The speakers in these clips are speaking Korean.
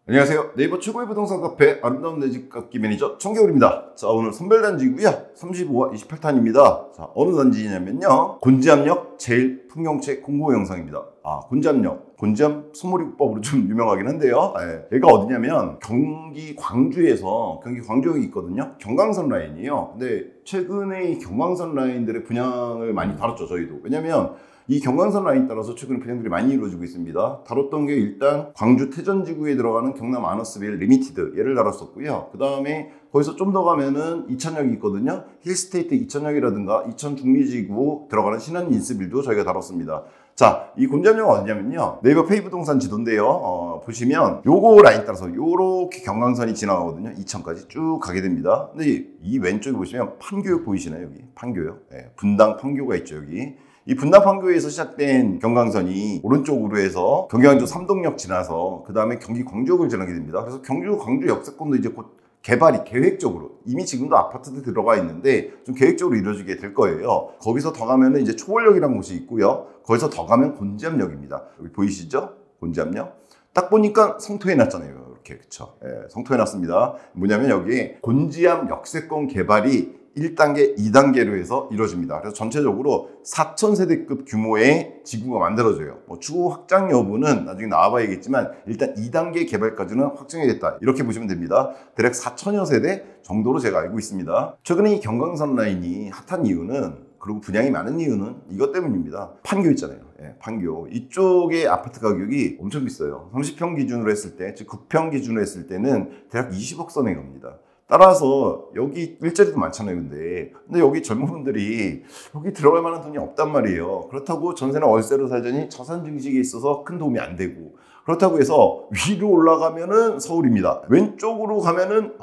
안녕하세요. 네이버 최고의 부동산 카페 아름다운 내 집 갖기 매니저 청개울입니다. 자, 오늘 선별단지고요. 35와 28탄입니다. 자, 어느 단지냐면요. 곤지암역 제일풍경채 공고 영상입니다. 곤지암역. 곤지암 소몰이국밥으로 좀 유명하긴 한데요. 여기가 어디냐면 경기 광주에서 경기 광주역이 있거든요. 경강선 라인이에요. 근데 최근에 이 경강선 라인들의 분양을 많이 다뤘죠, 저희도. 왜냐면 이 경강선 라인 따라서 최근에 분양들이 많이 이루어지고 있습니다. 다뤘던 게 일단 광주 태전지구에 들어가는 경남 아너스빌 리미티드 얘를 다뤘었고요. 그 다음에 거기서 좀 더 가면은 이천역이 있거든요. 힐스테이트 이천역이라든가 이천 중리지구 들어가는 신한 인스빌도 저희가 다뤘습니다. 자, 이 곤지암역은 어디냐면요. 네이버 페이 부동산 지도인데요. 보시면 요거 라인 따라서 요렇게 경강선이 지나가거든요. 이천까지 쭉 가게 됩니다. 근데 이 왼쪽에 보시면 판교역 보이시나요? 여기 판교역. 분당 판교가 있죠, 여기. 이 분당 판교에서 시작된 경강선이 오른쪽으로 해서 경기 광주 삼동역 지나서 그 다음에 경기 광주역을 지나게 됩니다. 그래서 경주 광주 역세권도 이제 곧 개발이 계획적으로 이미 지금도 아파트도 들어가 있는데 좀 계획적으로 이루어지게 될 거예요. 거기서 더 가면은 이제 초월역이라는 곳이 있고요. 거기서 더 가면 곤지암역입니다. 여기 보이시죠? 곤지암역. 딱 보니까 성토해놨잖아요. 이렇게 그쵸? 성토해놨습니다. 뭐냐면 여기 곤지암 역세권 개발이 1단계, 2단계로 해서 이루어집니다. 그래서 전체적으로 4,000세대급 규모의 지구가 만들어져요. 추후 확장 여부는 나중에 나와봐야겠지만 일단 2단계 개발까지는 확정이 됐다. 이렇게 보시면 됩니다. 대략 4,000여 세대 정도로 제가 알고 있습니다. 최근에 이 경강선 라인이 핫한 이유는, 그리고 분양이 많은 이유는 이것 때문입니다. 판교 있잖아요. 판교. 이쪽의 아파트 가격이 엄청 비싸요. 30평 기준으로 했을 때, 즉 9평 기준으로 했을 때는 대략 20억 선에 갑니다. 따라서 여기 일자리도 많잖아요. 근데 여기 젊은 분들이 여기 들어갈 만한 돈이 없단 말이에요. 그렇다고 전세나 월세로 살자니 자산 증식에 있어서 큰 도움이 안 되고, 그렇다고 해서 위로 올라가면은 서울입니다. 왼쪽으로 가면은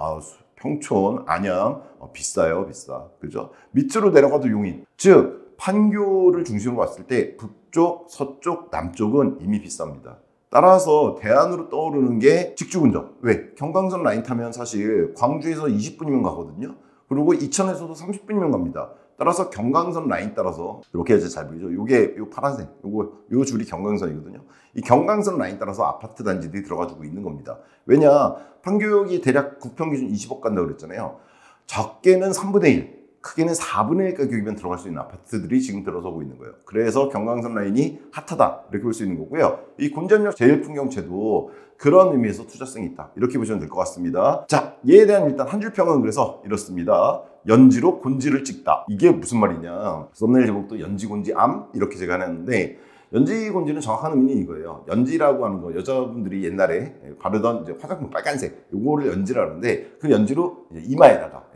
평촌, 안양 비싸요. 비싸. 그죠? 밑으로 내려가도 용인. 즉 판교를 중심으로 봤을 때 북쪽, 서쪽, 남쪽은 이미 비쌉니다. 따라서 대안으로 떠오르는 게 직주근접. 왜? 경강선 라인 타면 사실 광주에서 20분이면 가거든요. 그리고 이천에서도 30분이면 갑니다. 따라서 경강선 라인 따라서 이렇게 해서 잘 보이죠? 요게 요 파란색, 요 줄이 경강선이거든요. 이 경강선 라인 따라서 아파트 단지들이 들어가지고 있는 겁니다. 왜냐? 판교역이 대략 9평 기준 20억 간다고 그랬잖아요. 적게는 3분의 1. 크게는 4분의 1 가격이면 들어갈 수 있는 아파트들이 지금 들어서고 있는 거예요. 그래서 경강선 라인이 핫하다 이렇게 볼 수 있는 거고요. 이 곤지암역 제일풍경채도 그런 의미에서 투자성이 있다 이렇게 보시면 될 것 같습니다. 자, 얘에 대한 일단 한 줄 평은 그래서 이렇습니다. 연지로 곤지를 찍다. 이게 무슨 말이냐? 썸네일 제목도 연지 곤지 암 이렇게 제가 해놨는데, 연지 곤지는 정확한 의미는 이거예요. 연지라고 하는 거, 여자분들이 옛날에 바르던 이제 화장품 빨간색, 요거를 연지라 하는데, 그 연지로 이제 이마에다가,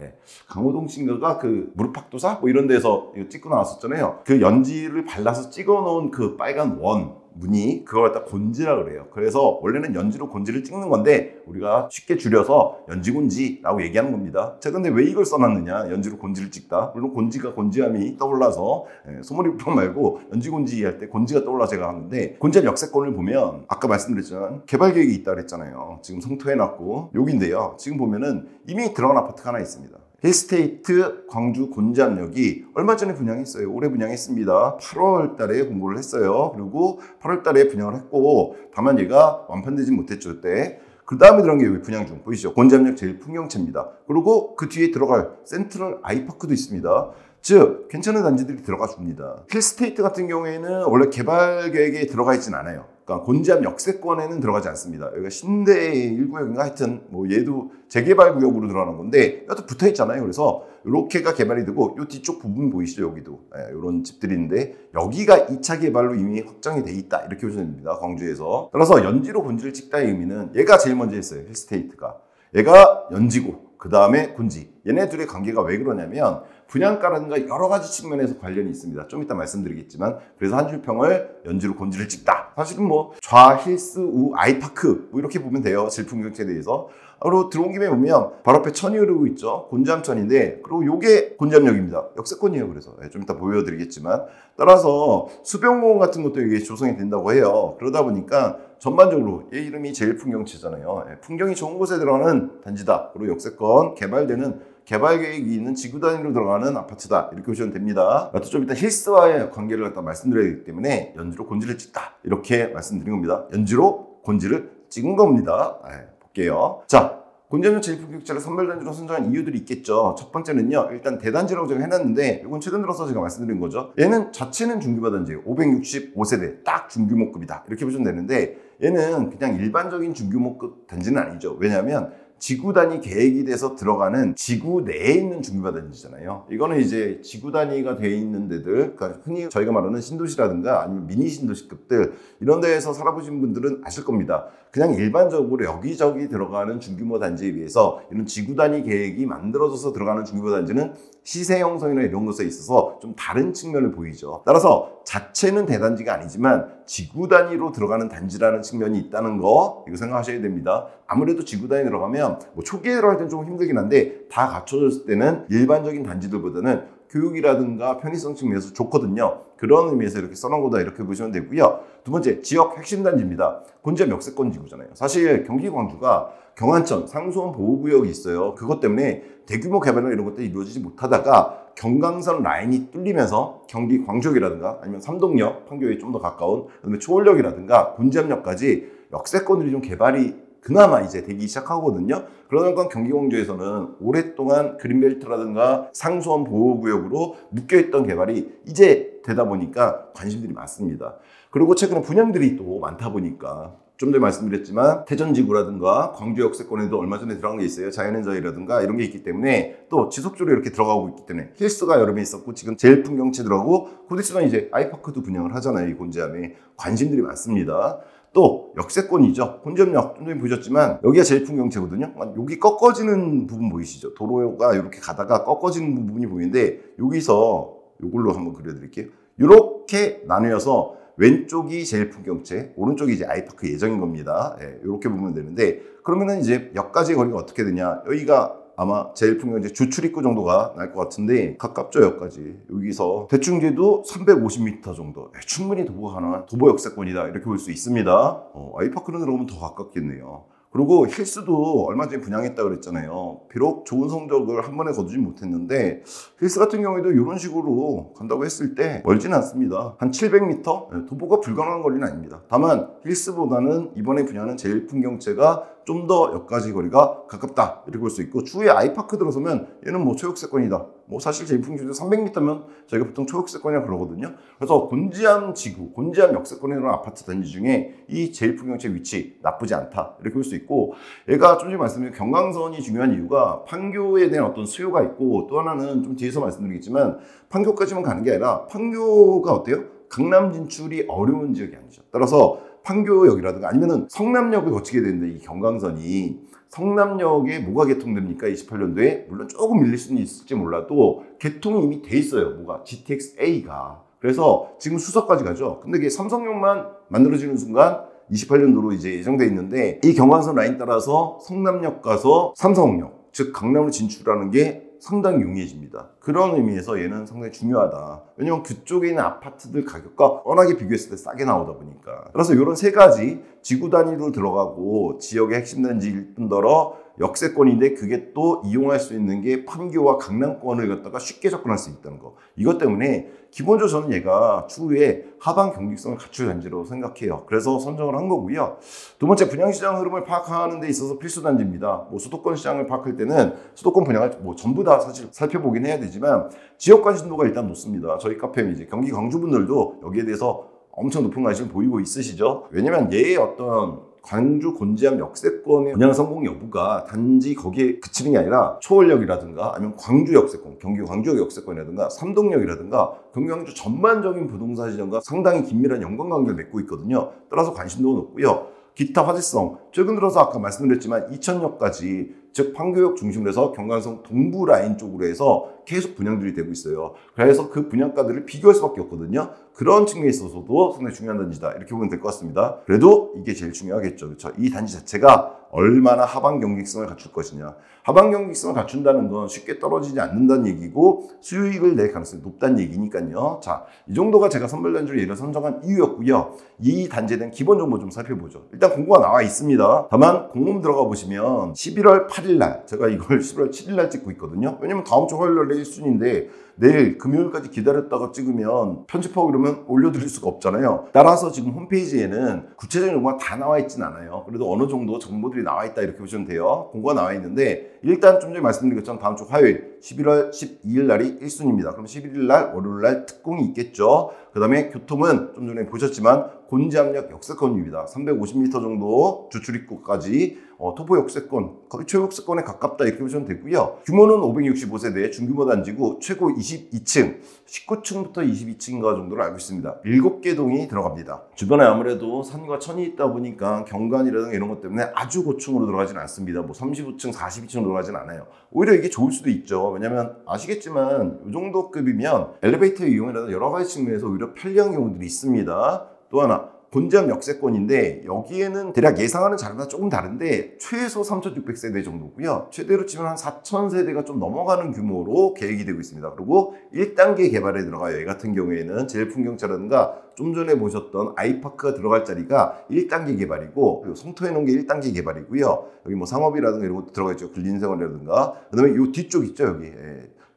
강호동 씨인가가 그 무릎팍도사 뭐 이런 데서 이거 찍고 나왔었잖아요. 그 연지를 발라서 찍어 놓은 그 빨간 원 무늬, 그걸 갖다 곤지라 그래요. 그래서 원래는 연지로 곤지를 찍는 건데 우리가 쉽게 줄여서 연지곤지라고 얘기하는 겁니다. 자, 근데 왜 이걸 써놨느냐? 연지로 곤지를 찍다. 물론 곤지가 곤지암이 떠올라서 소머리국밥 말고 연지곤지 할 때 곤지가 떠올라 제가 하는데, 곤지암 역세권을 보면 아까 말씀드렸지만 개발 계획이 있다 그랬잖아요. 지금 성토해놨고 여기인데요. 지금 보면은 이미 들어간 아파트가 하나 있습니다. 힐스테이트 광주 곤지암역이 얼마 전에 분양했어요. 올해 분양했습니다. 8월 달에 공고를 했어요. 그리고 8월 달에 분양을 했고, 다만 얘가 완판되지 못했죠, 그때. 그 다음에 들어간 게 여기 분양 중 보이시죠? 곤지암역 제일풍경채입니다. 그리고 그 뒤에 들어갈 센트럴 아이파크도 있습니다. 즉 괜찮은 단지들이 들어가 줍니다. 힐스테이트 같은 경우에는 원래 개발 계획에 들어가 있진 않아요. 그러니까 곤지암 역세권에는 들어가지 않습니다. 여기가 신대 1구역인가 하여튼 뭐 얘도 재개발 구역으로 들어가는 건데 이것도 붙어 있잖아요. 그래서 이렇게가 개발이 되고 이 뒤쪽 부분 보이시죠? 여기도 이런 집들이 있는데 여기가 2차 개발로 이미 확정이 돼 있다 이렇게 보시면 됩니다. 광주에서. 따라서 연지로 곤지를 찍다의 의미는 얘가 제일 먼저 했어요. 힐스테이트가. 얘가 연지고 그 다음에 곤지. 얘네 둘의 관계가 왜 그러냐면 분양가라든가 여러 가지 측면에서 관련이 있습니다. 좀 이따 말씀드리겠지만, 그래서 한 줄 평을 연지로 곤지를 찍다. 사실은 뭐 좌, 힐스, 우, 아이파크 뭐 이렇게 보면 돼요. 질풍경채에 대해서. 그리고 들어온 김에 보면 바로 앞에 천이 흐르고 있죠. 곤지암천인데, 그리고 요게 곤지암역입니다. 역세권이에요. 그래서 좀 이따 보여드리겠지만, 따라서 수변공원 같은 것도 이게 조성이 된다고 해요. 그러다 보니까 전반적으로 얘 이름이 제일풍경채잖아요. 풍경이 좋은 곳에 들어가는 단지다. 그리고 역세권 개발되는 개발 계획이 있는 지구 단위로 들어가는 아파트다 이렇게 보시면 됩니다. 또 좀 일단 힐스와의 관계를 갖다 말씀드려야 되기 때문에 연지로 곤지를 찍다 이렇게 말씀드린 겁니다. 연지로 곤지를 찍은 겁니다. 볼게요. 자, 곤지암역 제1풍경채를 선별단지로 선정한 이유들이 있겠죠. 첫 번째는요, 일단 대단지라고 제가 해놨는데 이건 최근 들어서 제가 말씀드린 거죠. 얘는 자체는 중규모 단지예요. 565세대 딱 중규모급이다 이렇게 보시면 되는데, 얘는 그냥 일반적인 중규모급 단지는 아니죠. 왜냐하면 지구 단위 계획이 돼서 들어가는 지구 내에 있는 중규모 단지잖아요. 이거는 이제 지구 단위가 돼 있는 데들, 그러니까 흔히 저희가 말하는 신도시라든가 아니면 미니 신도시급들 이런 데에서 살아보신 분들은 아실 겁니다. 그냥 일반적으로 여기저기 들어가는 중규모 단지에 비해서 이런 지구 단위 계획이 만들어져서 들어가는 중규모 단지는 시세 형성이나 이런 것에 있어서 좀 다른 측면을 보이죠. 따라서 자체는 대단지가 아니지만 지구 단위로 들어가는 단지라는 측면이 있다는 거 이거 생각하셔야 됩니다. 아무래도 지구 단위 들어가면 뭐 초기에 들어갈 때는 조금 힘들긴 한데 다 갖춰졌을 때는 일반적인 단지들보다는 교육이라든가 편의성 측면에서 좋거든요. 그런 의미에서 이렇게 써놓은 거다 이렇게 보시면 되고요. 두 번째, 지역 핵심 단지입니다. 곤지암 역세권 지구잖아요. 사실 경기 광주가 경안천 상수원 보호구역이 있어요. 그것 때문에 대규모 개발이나 이런 것들이 이루어지지 못하다가 경강선 라인이 뚫리면서 경기 광주역이라든가 아니면 삼동역, 판교에 좀 더 가까운 그다음에 초월역이라든가 곤지암역까지 역세권들이 좀 개발이 그나마 이제 되기 시작하거든요. 그러다 경기 광주에서는 오랫동안 그린벨트라든가 상수원 보호구역으로 묶여있던 개발이 이제 되다 보니까 관심들이 많습니다. 그리고 최근에 분양들이 또 많다 보니까 좀 전에 말씀드렸지만 태전지구라든가 광주 역세권에도 얼마 전에 들어간 게 있어요. 자연엔저이라든가 이런 게 있기 때문에 또 지속적으로 이렇게 들어가고 있기 때문에 힐스가 여름에 있었고 지금 제1풍경채 들어가고 곧 있으면 이제 아이파크도 분양을 하잖아요. 이 곤지암에 관심들이 많습니다. 또 역세권이죠. 곤지암역 좀 전에 보셨지만 여기가 제1풍경채거든요. 여기 꺾어지는 부분 보이시죠? 도로가 이렇게 가다가 꺾어지는 부분이 보이는데 여기서 이걸로 한번 그려드릴게요. 이렇게 나뉘어서 왼쪽이 제1풍경채, 오른쪽이 이제 아이파크 예정인 겁니다. 이렇게 보면 되는데 그러면은 이제 역까지의 거리가 어떻게 되냐? 여기가 아마 제1풍경채 주출입구 정도가 날 것 같은데 가깝죠, 여기까지. 여기서 대충 재도 350m 정도. 충분히 도보가 가능한 도보 역세권이다 이렇게 볼 수 있습니다. 아이파크는 들어오면 더 가깝겠네요. 그리고 힐스도 얼마 전에 분양했다고 그랬잖아요. 비록 좋은 성적을 한 번에 거두진 못했는데 힐스 같은 경우에도 이런 식으로 간다고 했을 때 멀지는 않습니다. 한 700m? 도보가 불가능한 거리는 아닙니다. 다만 힐스보다는 이번에 분양하는 제1풍경채가 좀 더 역까지 거리가 가깝다 이렇게 볼 수 있고, 추후에 아이파크 들어서면 얘는 뭐 초역세권이다. 뭐 사실 제1풍경채 300m면 저희가 보통 초역세권이라고 그러거든요. 그래서 곤지암 지구, 곤지암 역세권에 있는 아파트 단지 중에 이 제1풍경채 위치 나쁘지 않다 이렇게 볼 수 있고, 얘가 좀 전에 말씀드린 경강선이 중요한 이유가 판교에 대한 어떤 수요가 있고, 또 하나는 좀 뒤에서 말씀드리겠지만 판교까지만 가는 게 아니라 판교가 어때요? 강남 진출이 어려운 지역이 아니죠. 따라서 판교역이라든가 아니면은 성남역을 거치게 되는데 이 경강선이 성남역에 뭐가 개통됩니까? 28년도에 물론 조금 밀릴 수는 있을지 몰라도 개통이 이미 돼 있어요. 뭐가 GTX-A가. 그래서 지금 수서까지 가죠. 근데 이게 삼성역만 만들어지는 순간 28년도로 이제 예정돼 있는데 이 경강선 라인 따라서 성남역 가서 삼성역, 즉 강남으로 진출하는 게 상당히 용이해집니다. 그런 의미에서 얘는 상당히 중요하다. 왜냐면 그쪽에 있는 아파트들 가격과 워낙에 비교했을 때 싸게 나오다 보니까. 그래서 이런 세 가지 지구 단위로 들어가고 지역의 핵심 단지일 뿐더러 역세권인데 그게 또 이용할 수 있는 게 판교와 강남권을 갖다가 쉽게 접근할 수 있다는 거. 이것 때문에 기본적으로 저는 얘가 추후에 하방 경직성을 갖출 단지로 생각해요. 그래서 선정을 한 거고요. 두 번째, 분양시장 흐름을 파악하는 데 있어서 필수 단지입니다. 뭐 수도권 시장을 파악할 때는 수도권 분양을 뭐 전부 다 사실 살펴보긴 해야 되지만 지역 관심도가 일단 높습니다. 저희 카페 이제 경기 광주 분들도 여기에 대해서 엄청 높은 관심을 보이고 있으시죠. 왜냐면 얘의 어떤 광주 곤지암 역세권의 분양 성공 여부가 단지 거기에 그치는 게 아니라 초월역이라든가 아니면 광주 역세권, 경기 광주역 역세권이라든가 삼동역이라든가 경기 광주 전반적인 부동산 시장과 상당히 긴밀한 연관관계를 맺고 있거든요. 따라서 관심도가 높고요. 기타 화제성, 최근 들어서 아까 말씀드렸지만 이천역까지 즉 판교역 중심으로 해서 경강선 동부 라인 쪽으로 해서 계속 분양들이 되고 있어요. 그래서 그 분양가들을 비교할 수밖에 없거든요. 그런 측면에 있어서도 상당히 중요한 단지다 이렇게 보면 될 것 같습니다. 그래도 이게 제일 중요하겠죠. 그렇죠? 이 단지 자체가 얼마나 하방 경직성을 갖출 것이냐. 하방 경직성을 갖춘다는 건 쉽게 떨어지지 않는다는 얘기고 수익을 낼 가능성이 높다는 얘기니까요. 자, 이 정도가 제가 선별단지로 얘를 선정한 이유였고요. 이 단지에 대한 기본 정보 좀 살펴보죠. 일단 공고가 나와 있습니다. 다만 공문 들어가 보시면 11월 8일 날, 제가 이걸 11월 7일 날 찍고 있거든요. 왜냐면 다음 주 화요일 날 내일 순인데 내일 금요일까지 기다렸다가 찍으면 편집하고 이러면 올려드릴 수가 없잖아요. 따라서 지금 홈페이지에는 구체적인 정보가 다 나와 있진 않아요. 그래도 어느 정도 정보들이 나와 있다 이렇게 보시면 돼요. 공고가 나와 있는데 일단 좀 전에 말씀드린 것처럼 다음 주 화요일 11월 12일 날이 1순입니다. 그럼 11일 날 월요일 날 특공이 있겠죠. 그 다음에 교통은 좀 전에 보셨지만 곤지암역 역세권입니다. 350m 정도 주출입구까지 토보 역세권, 거의 최역세권에 가깝다 이렇게 보시면 되고요. 규모는 565세대 중규모 단지고 최고 22층, 19층부터 22층인가 정도로 알고 있습니다. 7개 동이 들어갑니다. 주변에 아무래도 산과 천이 있다 보니까 경관이라든가 이런 것 때문에 아주 고층으로 들어가진 않습니다. 뭐 35층, 42층으로 들어가진 않아요. 오히려 이게 좋을 수도 있죠. 왜냐면 아시겠지만 이 정도 급이면 엘리베이터 이용이라든가 여러 가지 측면에서 오히려 편리한 경우들이 있습니다. 또 하나 곤지암 역세권인데 여기에는 대략 예상하는 자료가 조금 다른데 최소 3,600세대 정도고요. 최대로 치면 한 4,000세대가 좀 넘어가는 규모로 계획이 되고 있습니다. 그리고 1단계 개발에 들어가요. 얘 같은 경우에는 제일풍경차라든가 좀 전에 보셨던 아이파크가 들어갈 자리가 1단계 개발이고 그리고 성토해 놓은 게 1단계 개발이고요. 여기 뭐 상업이라든가 이런 것도 들어가 있죠. 근린생활이라든가 그 다음에 이 뒤쪽 있죠. 여기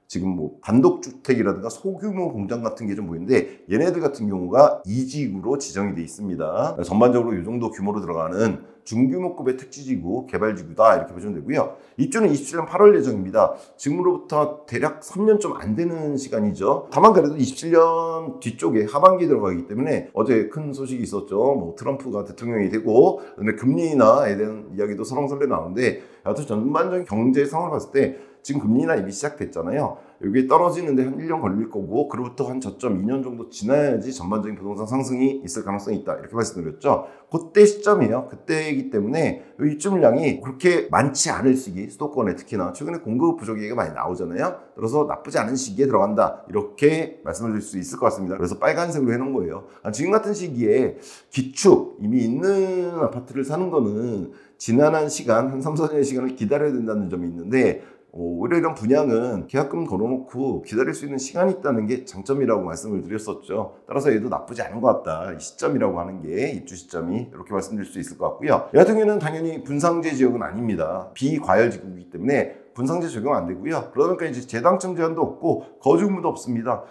지금 뭐 단독주택이라든가 소규모 공장 같은 게 좀 보이는데 얘네들 같은 경우가 이지구로 지정이 돼 있습니다. 전반적으로 이 정도 규모로 들어가는 중규모급의 택지지구, 개발지구다 이렇게 보시면 되고요. 입주는 27년 8월 예정입니다. 지금으로부터 대략 3년 좀 안 되는 시간이죠. 다만 그래도 27년 뒤쪽에 하반기에 들어가기 때문에 어제 큰 소식이 있었죠. 뭐 트럼프가 대통령이 되고 그다음에 금리 인하에 대한 이야기도 설렁설레 나오는데 여하튼 전반적인 경제 상황을 봤을 때 지금 금리 인하 이미 시작됐잖아요. 여기 떨어지는데 한 1년 걸릴 거고 그로부터 한 저점 2년 정도 지나야지 전반적인 부동산 상승이 있을 가능성이 있다 이렇게 말씀드렸죠. 그때 시점이에요. 그때이기 때문에 입주 물량이 그렇게 많지 않을 시기, 수도권에 특히나 최근에 공급 부족 얘기가 많이 나오잖아요. 그래서 나쁘지 않은 시기에 들어간다 이렇게 말씀을 드릴 수 있을 것 같습니다. 그래서 빨간색으로 해놓은 거예요. 지금 같은 시기에 기축 이미 있는 아파트를 사는 거는 지난한 시간 한 3, 4년의 시간을 기다려야 된다는 점이 있는데 오히려 이런 분양은 계약금 걸어놓고 기다릴 수 있는 시간이 있다는 게 장점이라고 말씀을 드렸었죠. 따라서 얘도 나쁘지 않은 것 같다. 이 시점이라고 하는 게 입주 시점이 이렇게 말씀드릴 수 있을 것 같고요. 이 같은 경우는 당연히 분상제 지역은 아닙니다. 비과열 지구이기 때문에 분상제 적용 안 되고요. 그러니까 이제 재당첨 제한도 없고 거주 의무도 없습니다.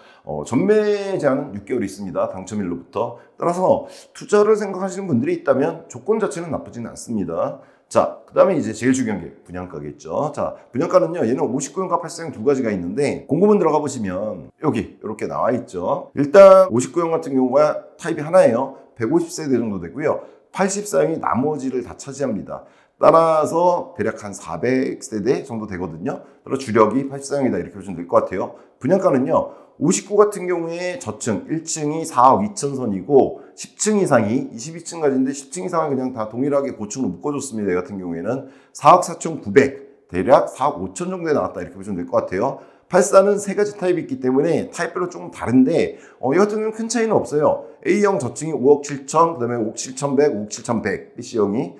전매 제한은 6개월 있습니다. 당첨일로부터. 따라서 투자를 생각하시는 분들이 있다면 조건 자체는 나쁘지는 않습니다. 자, 그 다음에 이제 제일 중요한 게 분양가겠죠. 자, 분양가는요, 얘는 59형과 80형 두 가지가 있는데, 공고문 들어가 보시면, 여기, 이렇게 나와 있죠. 일단, 59형 같은 경우가 타입이 하나예요. 150세대 정도 되고요. 84형이 나머지를 다 차지합니다. 따라서 대략 한 400세대 정도 되거든요. 따라서 주력이 84형이다. 이렇게 보시면 될 것 같아요. 분양가는요, 59 같은 경우에 저층 1층이 4억 2천 선이고 10층 이상이 22층까지인데 10층 이상은 그냥 다 동일하게 고층으로 묶어줬습니다. 이 같은 경우에는 4억 4천 9백 대략 4억 5천 정도에 나왔다 이렇게 보시면 될 것 같아요. 84는 세 가지 타입이 있기 때문에 타입별로 조금 다른데 이 같은 경우는 큰 차이는 없어요. A형 저층이 5억 7천, 그 다음에 5억 7,100, 5억 7,100 B형이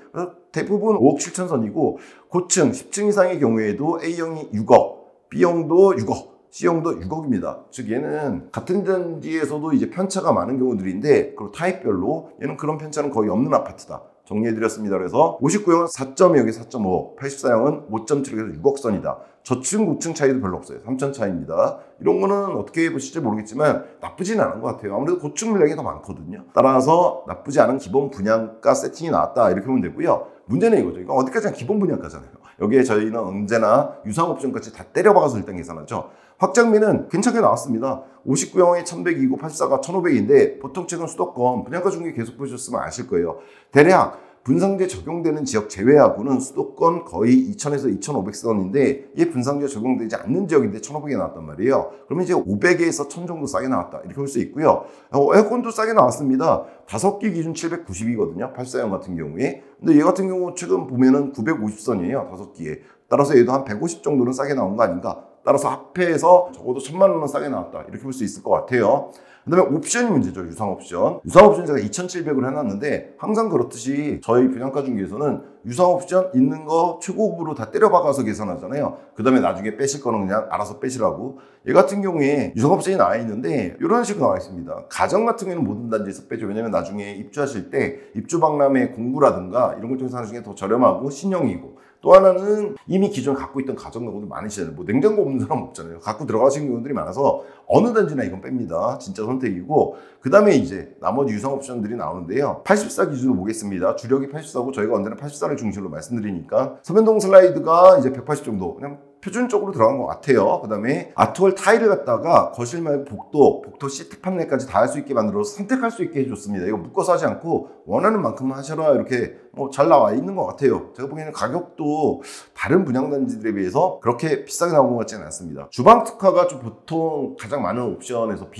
대부분 5억 7천 선이고 고층 10층 이상의 경우에도 A형이 6억, B형도 6억 C형도 6억입니다. 즉 얘는 같은 단지에서도 이제 편차가 많은 경우들인데 그리고 타입별로 얘는 그런 편차는 거의 없는 아파트다. 정리해드렸습니다. 그래서 59형은 4.2, 여기 4.5, 84형은 5.7에서 6억 선이다. 저층, 고층 차이도 별로 없어요. 3천 차이입니다. 이런 거는 어떻게 보실지 모르겠지만 나쁘진 않은 것 같아요. 아무래도 고층 물량이 더 많거든요. 따라서 나쁘지 않은 기본 분양가 세팅이 나왔다. 이렇게 보면 되고요. 문제는 이거죠. 이거 어디까지나 기본 분양가잖아요. 여기에 저희는 언제나 유상옵션까지 다 때려박아서 일단 계산하죠. 확장비는 괜찮게 나왔습니다. 59형이 1,100이고 84가 1,500인데 보통 최근 수도권 분양가 중계 계속 보셨으면 아실 거예요. 대략 분상제 적용되는 지역 제외하고는 수도권 거의 2,000에서 2,500선인데 이 분상제 적용되지 않는 지역인데 1,500이 나왔단 말이에요. 그러면 이제 500에서 1,000 정도 싸게 나왔다 이렇게 볼 수 있고요. 에어컨도 싸게 나왔습니다. 5기 기준 790이거든요. 84형 같은 경우에. 근데 얘 같은 경우 최근 보면은 950선이에요. 5기에. 따라서 얘도 한 150 정도는 싸게 나온 거 아닌가. 따라서 합해서 적어도 1,000만 원은 싸게 나왔다 이렇게 볼 수 있을 것 같아요. 그 다음에 옵션이 문제죠. 유상 옵션. 유상 옵션 제가 2,700으로 해놨는데 항상 그렇듯이 저희 분양가 중개에서는 유상 옵션 있는 거 최고급으로 다 때려박아서 계산하잖아요. 그 다음에 나중에 빼실 거는 그냥 알아서 빼시라고. 얘 같은 경우에 유상 옵션이 나와 있는데 이런 식으로 나와 있습니다. 가정 같은 경우는 모든 단지에서 빼죠. 왜냐면 나중에 입주하실 때 입주 박람회 공구라든가 이런 걸 통해서 하는 중에 더 저렴하고 신형이고, 또 하나는 이미 기존에 갖고 있던 가정 가구들 많으시잖아요. 뭐 냉장고 없는 사람 없잖아요. 갖고 들어가시는 경우들이 많아서 어느 단지나 이건 뺍니다. 진짜 선택이고, 그 다음에 이제 나머지 유상 옵션들이 나오는데요. 84 기준으로 보겠습니다. 주력이 84고 저희가 언제나 84를 중심으로 말씀드리니까 서면동 슬라이드가 이제 180 정도 그냥 표준적으로 들어간 것 같아요. 그 다음에 아트월 타일을 갖다가 거실 말고 복도 시트 판넬까지 다 할 수 있게 만들어서 선택할 수 있게 해줬습니다. 이거 묶어서 하지 않고 원하는 만큼만 하셔라, 이렇게 뭐 잘 나와 있는 것 같아요. 제가 보기에는 가격도 다른 분양단지들에 비해서 그렇게 비싸게 나온 것 같지는 않습니다. 주방 특화가 좀 보통 가장 많은 옵션에서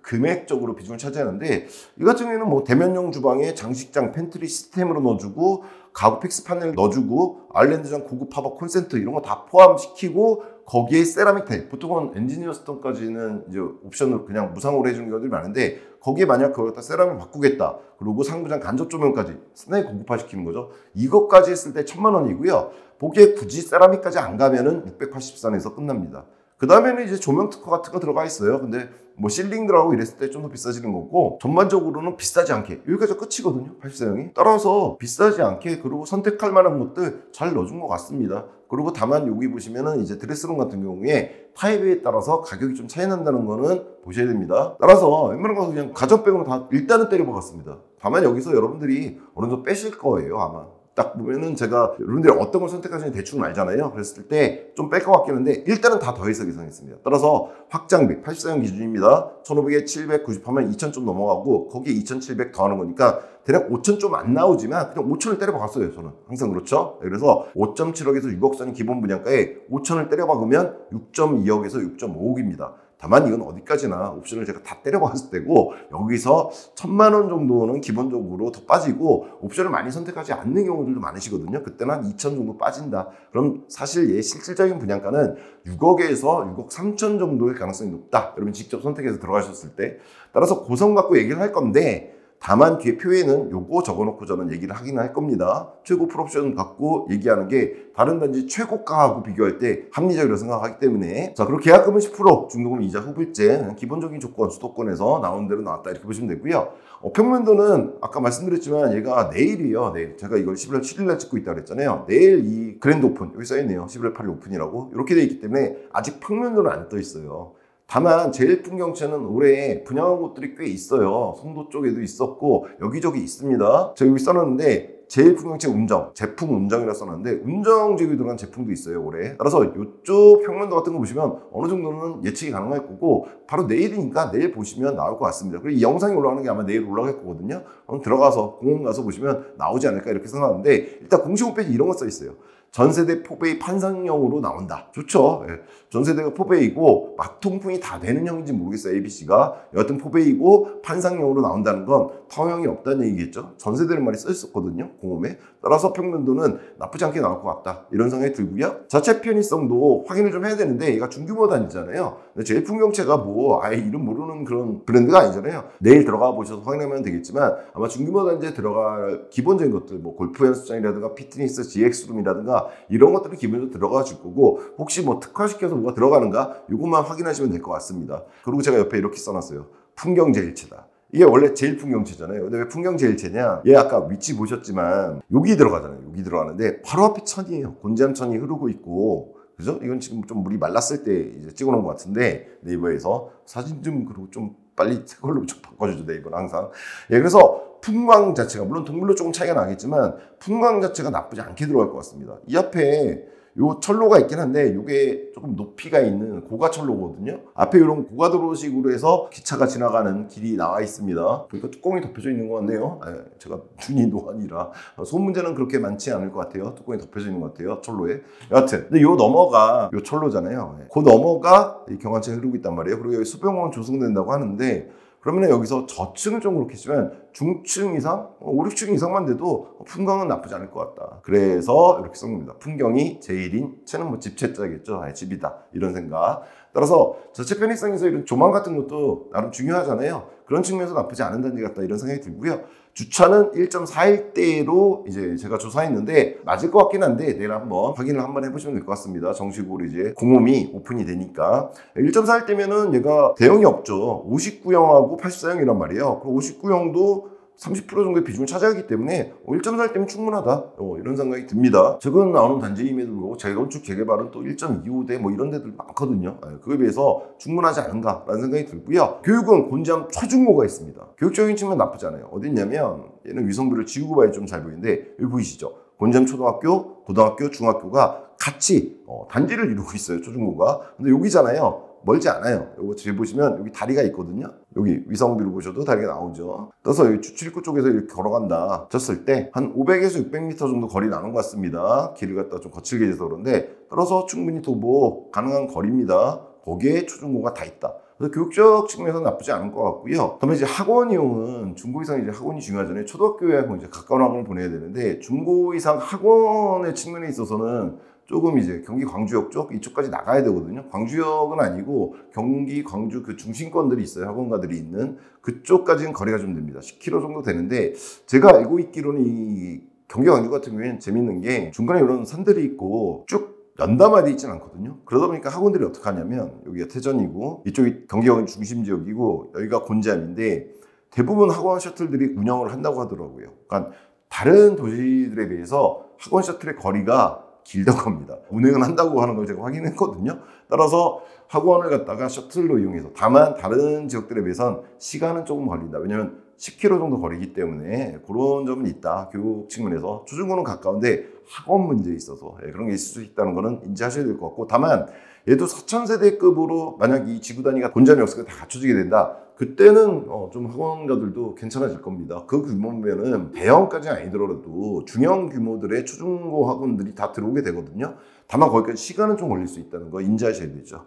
금액적으로 비중을 차지하는데, 이 같은 경우에는 뭐 대면용 주방에 장식장, 팬트리 시스템으로 넣어주고, 가구 픽스 판넬 넣어주고, 아일랜드장 고급 파버 콘센트 이런 거 다 포함시키고, 거기에 세라믹 타일, 보통은 엔지니어 스톤까지는 이제 옵션으로 그냥 무상으로 해주는 경우들이 많은데, 거기에 만약 그걸 갖다 세라믹 바꾸겠다, 그리고 상부장 간접 조명까지 상당히 고급화 시키는 거죠. 이것까지 했을 때 1,000만 원이고요. 보기에 굳이 세라믹까지 안 가면은 680선에서 끝납니다. 그 다음에는 이제 조명 특허 같은 거 들어가 있어요. 근데 뭐 실링 들어가고 이랬을 때 좀 더 비싸지는 거고, 전반적으로는 비싸지 않게 여기까지 끝이거든요. 84형이. 따라서 비싸지 않게, 그리고 선택할 만한 것들 잘 넣어준 것 같습니다. 그리고 다만 여기 보시면은 이제 드레스룸 같은 경우에 타입에 따라서 가격이 좀 차이 난다는 거는 보셔야 됩니다. 따라서 웬만한 거 그냥 가전백으로 다 일단은 때려박았습니다. 다만 여기서 여러분들이 어느 정도 빼실 거예요, 아마. 딱 보면은 제가 여러분들이 어떤 걸 선택하시는지 대충 알잖아요. 그랬을 때 좀 뺄 것 같긴 한데 일단은 다 더해서 계산했습니다. 따라서 확장비 84형 기준입니다. 1500에 790 하면 2000 좀 넘어가고, 거기에 2700 더하는 거니까 대략 5000 좀 안 나오지만 그냥 5000을 때려박았어요. 저는 항상 그렇죠. 그래서 5.7억에서 6억 선 기본 분양가에 5000을 때려박으면 6.2억에서 6.5억입니다. 다만 이건 어디까지나 옵션을 제가 다 때려봤을 때고, 여기서 1,000만 원 정도는 기본적으로 더 빠지고 옵션을 많이 선택하지 않는 경우들도 많으시거든요. 그때는 한 2,000 정도 빠진다. 그럼 사실 얘 실질적인 분양가는 6억에서 6억 3천 정도의 가능성이 높다. 여러분 직접 선택해서 들어가셨을 때. 따라서 고성 갖고 얘기를 할 건데, 다만 뒤에 표에는 요거 적어놓고 저는 얘기를 하긴 할 겁니다. 최고 풀옵션 갖고 얘기하는 게 다른 단지 최고가하고 비교할 때 합리적이라고 생각하기 때문에. 자, 그리고 계약금은 10%, 중도금 이자 후불제, 기본적인 조건 수도권에서 나온 대로 나왔다, 이렇게 보시면 되고요. 평면도는 아까 말씀드렸지만 얘가 내일이에요. 내일. 제가 이걸 11월 7일날 찍고 있다고 그랬잖아요. 내일 이 그랜드 오픈, 여기 써있네요. 11월 8일 오픈이라고. 이렇게 돼 있기 때문에 아직 평면도는 안 떠 있어요. 다만 제일풍경채는 올해 분양한 곳들이 꽤 있어요. 송도 쪽에도 있었고 여기저기 있습니다. 제가 여기 써놨는데 제일풍경채 운정, 제품 운정이라 써놨는데 운정 지역에 들어간 제품도 있어요, 올해. 따라서 이쪽 평면도 같은 거 보시면 어느 정도는 예측이 가능할 거고, 바로 내일이니까 내일 보시면 나올 것 같습니다. 그리고 이 영상이 올라가는 게 아마 내일 올라갈 거거든요. 그럼 들어가서 공원 가서 보시면 나오지 않을까, 이렇게 생각하는데, 일단 공식 홈페이지 이런 거 써 있어요. 전세대 포베이 판상형으로 나온다. 좋죠. 예. 전세대가 포베이고 막 통풍이 다 되는 형인지 모르겠어요, ABC가. 여하튼 포베이고 판상형으로 나온다는 건 타워형이 없다는 얘기겠죠. 전세대는 말이 써 있었거든요, 공홈에. 따라서 평면도는 나쁘지 않게 나올 것 같다, 이런 생각이 들고요. 자체 편의성도 확인을 좀 해야 되는데, 얘가 중규모 단지잖아요. 근데 제일풍경채가 뭐 아예 이름 모르는 그런 브랜드가 아니잖아요. 내일 들어가 보셔서 확인하면 되겠지만, 아마 중규모 단지에 들어갈 기본적인 것들, 뭐 골프 연습장이라든가 피트니스 GX룸이라든가 이런 것들이 기본적으로 들어가 줄 거고, 혹시 뭐 특화시켜서 뭐가 들어가는가, 이것만 확인하시면 될 것 같습니다. 그리고 제가 옆에 이렇게 써놨어요. 풍경제일채다. 이게 원래 제일풍경채잖아요. 근데 왜 풍경제일채냐? 얘 아까 위치 보셨지만 여기 들어가잖아요. 여기 들어가는데 바로 앞에 천이에요. 곤지암천이 흐르고 있고, 그죠? 이건 지금 좀 물이 말랐을 때 이제 찍어놓은 것 같은데, 네이버에서 사진 좀, 그리고 좀 빨리 새 걸로 좀 바꿔주죠, 네이버는 항상. 예, 그래서 풍광 자체가, 물론 동물로 조금 차이가 나겠지만 풍광 자체가 나쁘지 않게 들어갈 것 같습니다. 이 앞에 요 철로가 있긴 한데 요게 조금 높이가 있는 고가 철로거든요. 앞에 이런 고가도로식으로 해서 기차가 지나가는 길이 나와 있습니다. 그러니까 뚜껑이 덮여져 있는 것 같네요. 제가 눈이 노안이라 손 문제는 그렇게 많지 않을 것 같아요. 뚜껑이 덮여져 있는 것 같아요, 철로에. 여하튼 근데 요 너머가 요 철로잖아요. 그 너머가 이 경관층이 흐르고 있단 말이에요. 그리고 여기 수변공원 조성된다고 하는데, 그러면 여기서 저층은 좀 그렇겠지만 중층 이상, 5, 6층 이상만 돼도 풍광은 나쁘지 않을 것 같다. 그래서 이렇게 씁니다. 풍경이 제일인 채는 뭐 집채자겠죠. 집이다, 이런 생각. 따라서 자체 편의성에서 이런 조망 같은 것도 나름 중요하잖아요. 그런 측면에서 나쁘지 않은 단지 같다 이런 생각이 들고요. 주차는 1.4일대로 이제 제가 조사했는데 맞을 것 같긴 한데 내일 한번 확인을 한번 해보시면 될 것 같습니다. 정식으로 이제 공홈이 오픈이 되니까 1.4일대면은 얘가 대형이 없죠. 59형하고 84형이란 말이에요. 그 59형도 30% 정도의 비중을 차지하기 때문에 1.4일대면 충분하다 이런 생각이 듭니다. 최근 나오는 단지임에도 불구하고 재건축 재개발은 또 1.25대 뭐 이런 데들 많거든요. 그거에 비해서 충분하지 않은가라는 생각이 들고요. 교육은 곤지암 초중고가 있습니다. 교육적인 측면 나쁘지 않아요. 어디 있냐면 얘는 위성비를 지구고 봐야 좀 잘 보이는데 여기 보이시죠? 곤지암 초등학교, 고등학교, 중학교가 같이 단지를 이루고 있어요. 초중고가. 근데 여기잖아요. 멀지 않아요. 이거 뒤에 보시면 여기 다리가 있거든요. 여기 위성비로 보셔도 다리가 나오죠. 그래서 여기 출입구 쪽에서 이렇게 걸어간다 쳤을 때 한 500에서 600m 정도 거리 나는 것 같습니다. 길을 갖다 좀 거칠게 해서 그런데 따라서 충분히 도보 가능한 거리입니다. 거기에 초중고가 다 있다. 그래서 교육적 측면에서 나쁘지 않은 것 같고요. 다음에 이제 학원 이용은 중고 이상 이제 학원이 중요하잖아요. 초등학교에 이제 가까운 학원을 보내야 되는데 중고 이상 학원의 측면에 있어서는 조금 이제 경기 광주역 쪽 이쪽까지 나가야 되거든요. 광주역은 아니고 경기 광주 그 중심권들이 있어요. 학원가들이 있는 그쪽까지는 거리가 좀 됩니다. 10km 정도 되는데 제가 알고 있기로는 이 경기 광주 같은 경우에는 재밌는 게 중간에 이런 산들이 있고 쭉 연담화되어 있진 않거든요. 그러다 보니까 학원들이 어떻게 하냐면 여기가 태전이고 이쪽이 경기광주 중심 지역이고 여기가 곤지암인데 대부분 학원 셔틀들이 운영을 한다고 하더라고요. 그러니까 다른 도시들에 비해서 학원 셔틀의 거리가 길다고 합니다. 운행은 한다고 하는 걸 제가 확인했거든요. 따라서 학원을 갖다가 셔틀로 이용해서 다만 다른 지역들에 비해선 시간은 조금 걸린다. 왜냐하면 10km 정도 거리기 때문에 그런 점은 있다. 교육 측면에서 초중고는 가까운데 학원 문제에 있어서 그런 게 있을 수 있다는 거는 인지하셔야 될 것 같고 다만 얘도 4000세대급으로 만약 이 지구 단위가 곤지암 역사가 다 갖춰지게 된다. 그때는 좀 학원가들도 괜찮아질 겁니다. 그 규모면은 대형까지는 아니더라도 중형 규모들의 초중고 학원들이 다 들어오게 되거든요. 다만 거기까지 시간은 좀 걸릴 수 있다는 거 인지하셔야 되죠.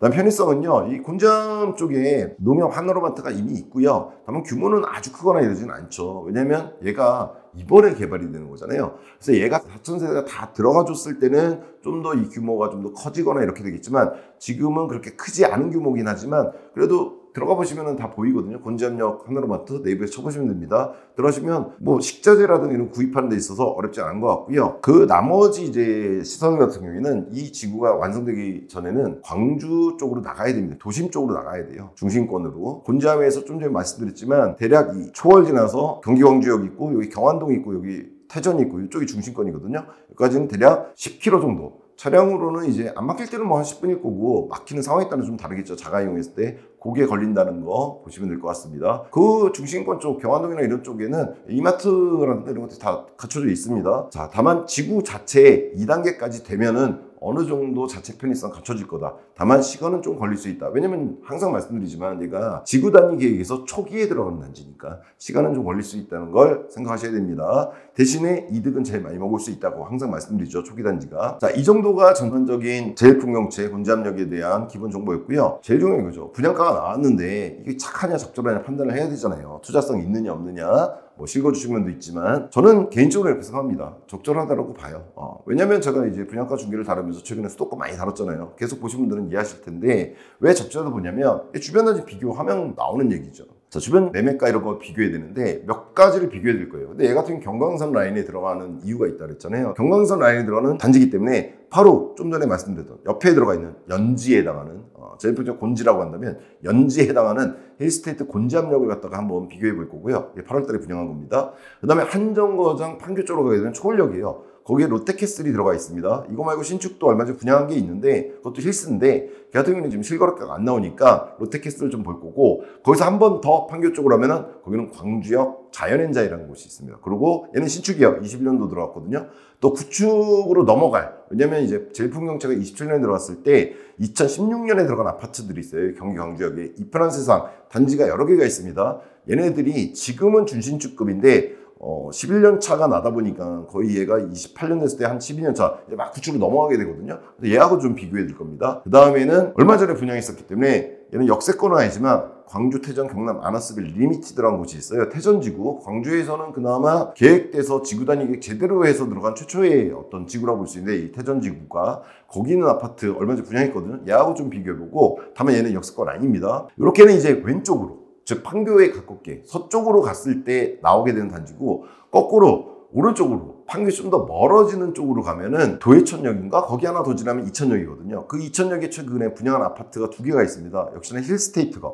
다음 편의성은요. 이 곤지암 쪽에 농협 한우로마트가 이미 있고요. 다만 규모는 아주 크거나 이러지는 않죠. 왜냐면 얘가 이번에 개발이 되는 거잖아요. 그래서 얘가 4000세대가 다 들어가 줬을 때는 좀 더 이 규모가 좀 더 커지거나 이렇게 되겠지만 지금은 그렇게 크지 않은 규모긴 하지만 그래도 들어가 보시면 다 보이거든요. 곤지암역 한우로마트 네이버에서 쳐보시면 됩니다. 들어가시면 뭐 식자재라든가 이런 구입하는 데 있어서 어렵지 않은 것 같고요. 그 나머지 이제 시설 같은 경우에는 이 지구가 완성되기 전에는 광주 쪽으로 나가야 됩니다. 도심 쪽으로 나가야 돼요. 중심권으로. 곤지암에서 좀 전에 말씀드렸지만 대략 이 초월 지나서 경기 광주역 있고 여기 경안동 있고 여기 태전이 있고 이쪽이 중심권이거든요. 여기까지는 대략 10km 정도. 차량으로는 이제 안 막힐 때는 뭐 한 10분일 거고 막히는 상황에 따라 좀 다르겠죠. 자가 이용했을 때 고기에 걸린다는 거 보시면 될 것 같습니다. 그 중심권 쪽 경안동이나 이런 쪽에는 이마트라든가 이런 것들이 다 갖춰져 있습니다. 자, 다만 지구 자체 2단계까지 되면은 어느 정도 자체 편의성 갖춰질 거다. 다만 시간은 좀 걸릴 수 있다. 왜냐면 항상 말씀드리지만 얘가 지구 단위 계획에서 초기에 들어가는 단지니까 시간은 좀 걸릴 수 있다는 걸 생각하셔야 됩니다. 대신에 이득은 제일 많이 먹을 수 있다고 항상 말씀드리죠. 초기 단지가. 자, 이 정도가 전반적인 제일풍경채 곤지암역에 대한 기본 정보였고요. 제일 중요한 거죠. 분양가가 나왔는데 이게 착하냐 적절하냐 판단을 해야 되잖아요. 투자성이 있느냐 없느냐. 뭐 실거주 면도 있지만 저는 개인적으로 이렇게 생각합니다. 적절하다고 봐요. 왜냐면 제가 이제 분양가 중개를 다루면서 최근에 수도권 많이 다뤘잖아요. 계속 보신 분들은 이해하실 텐데 왜 적절하다 보냐면 주변 단지 비교하면 나오는 얘기죠. 자, 주변 매매가 이런 거 비교해야 되는데 몇 가지를 비교해 드릴 거예요. 근데 얘 같은 경우 경강선 라인에 들어가는 이유가 있다 그랬잖아요. 경강선 라인에 들어가는 단지이기 때문에 바로 좀 전에 말씀드렸던 옆에 들어가 있는 연지에 해당하는 제일풍경 곤지라고 한다면 연지에 해당하는 힐스테이트 곤지암역을 갖다가 한번 비교해 볼 거고요. 8월 달에 분양한 겁니다. 그 다음에 한정거장 판교 쪽으로 가게 되면 초월역이에요. 거기에 롯데캐슬이 들어가 있습니다. 이거 말고 신축도 얼마 전에 분양한 게 있는데 그것도 힐스인데 걔 같은 경우는 지금 실거래가가 안 나오니까 롯데캐슬을 좀 볼 거고 거기서 한 번 더 판교 쪽으로 하면은 거기는 광주역 자연엔자이라는 곳이 있습니다. 그리고 얘는 신축이요. 21년도 들어갔거든요. 또 구축으로 넘어갈 왜냐면 이제 제일풍경채가 27년에 들어갔을 때 2016년에 들어간 아파트들이 있어요. 경기 광주역에 이편한 세상 단지가 여러 개가 있습니다. 얘네들이 지금은 준신축급인데 11년 차가 나다 보니까 거의 얘가 28년 됐을 때 한 12년 차 막 구축으로 넘어가게 되거든요. 얘하고 좀 비교해 드릴 겁니다. 그 다음에는 얼마 전에 분양했었기 때문에 얘는 역세권은 아니지만 광주, 태전, 경남, 아너스빌 리미티드라는 곳이 있어요. 태전지구. 광주에서는 그나마 계획돼서 지구 단위 제대로 해서 들어간 최초의 어떤 지구라고 볼 수 있는데, 이 태전지구가 거기 있는 아파트 얼마 전에 분양했거든요. 얘하고 좀 비교해보고, 다만 얘는 역세권 아닙니다. 이렇게는 이제 왼쪽으로, 즉 판교에 가깝게 서쪽으로 갔을 때 나오게 되는 단지고, 거꾸로 오른쪽으로 판교에 좀 더 멀어지는 쪽으로 가면은 도예천역인가? 거기 하나 더 지나면 이천역이거든요. 그 이천역에 최근에 분양한 아파트가 2개가 있습니다. 역시나 힐스테이트가,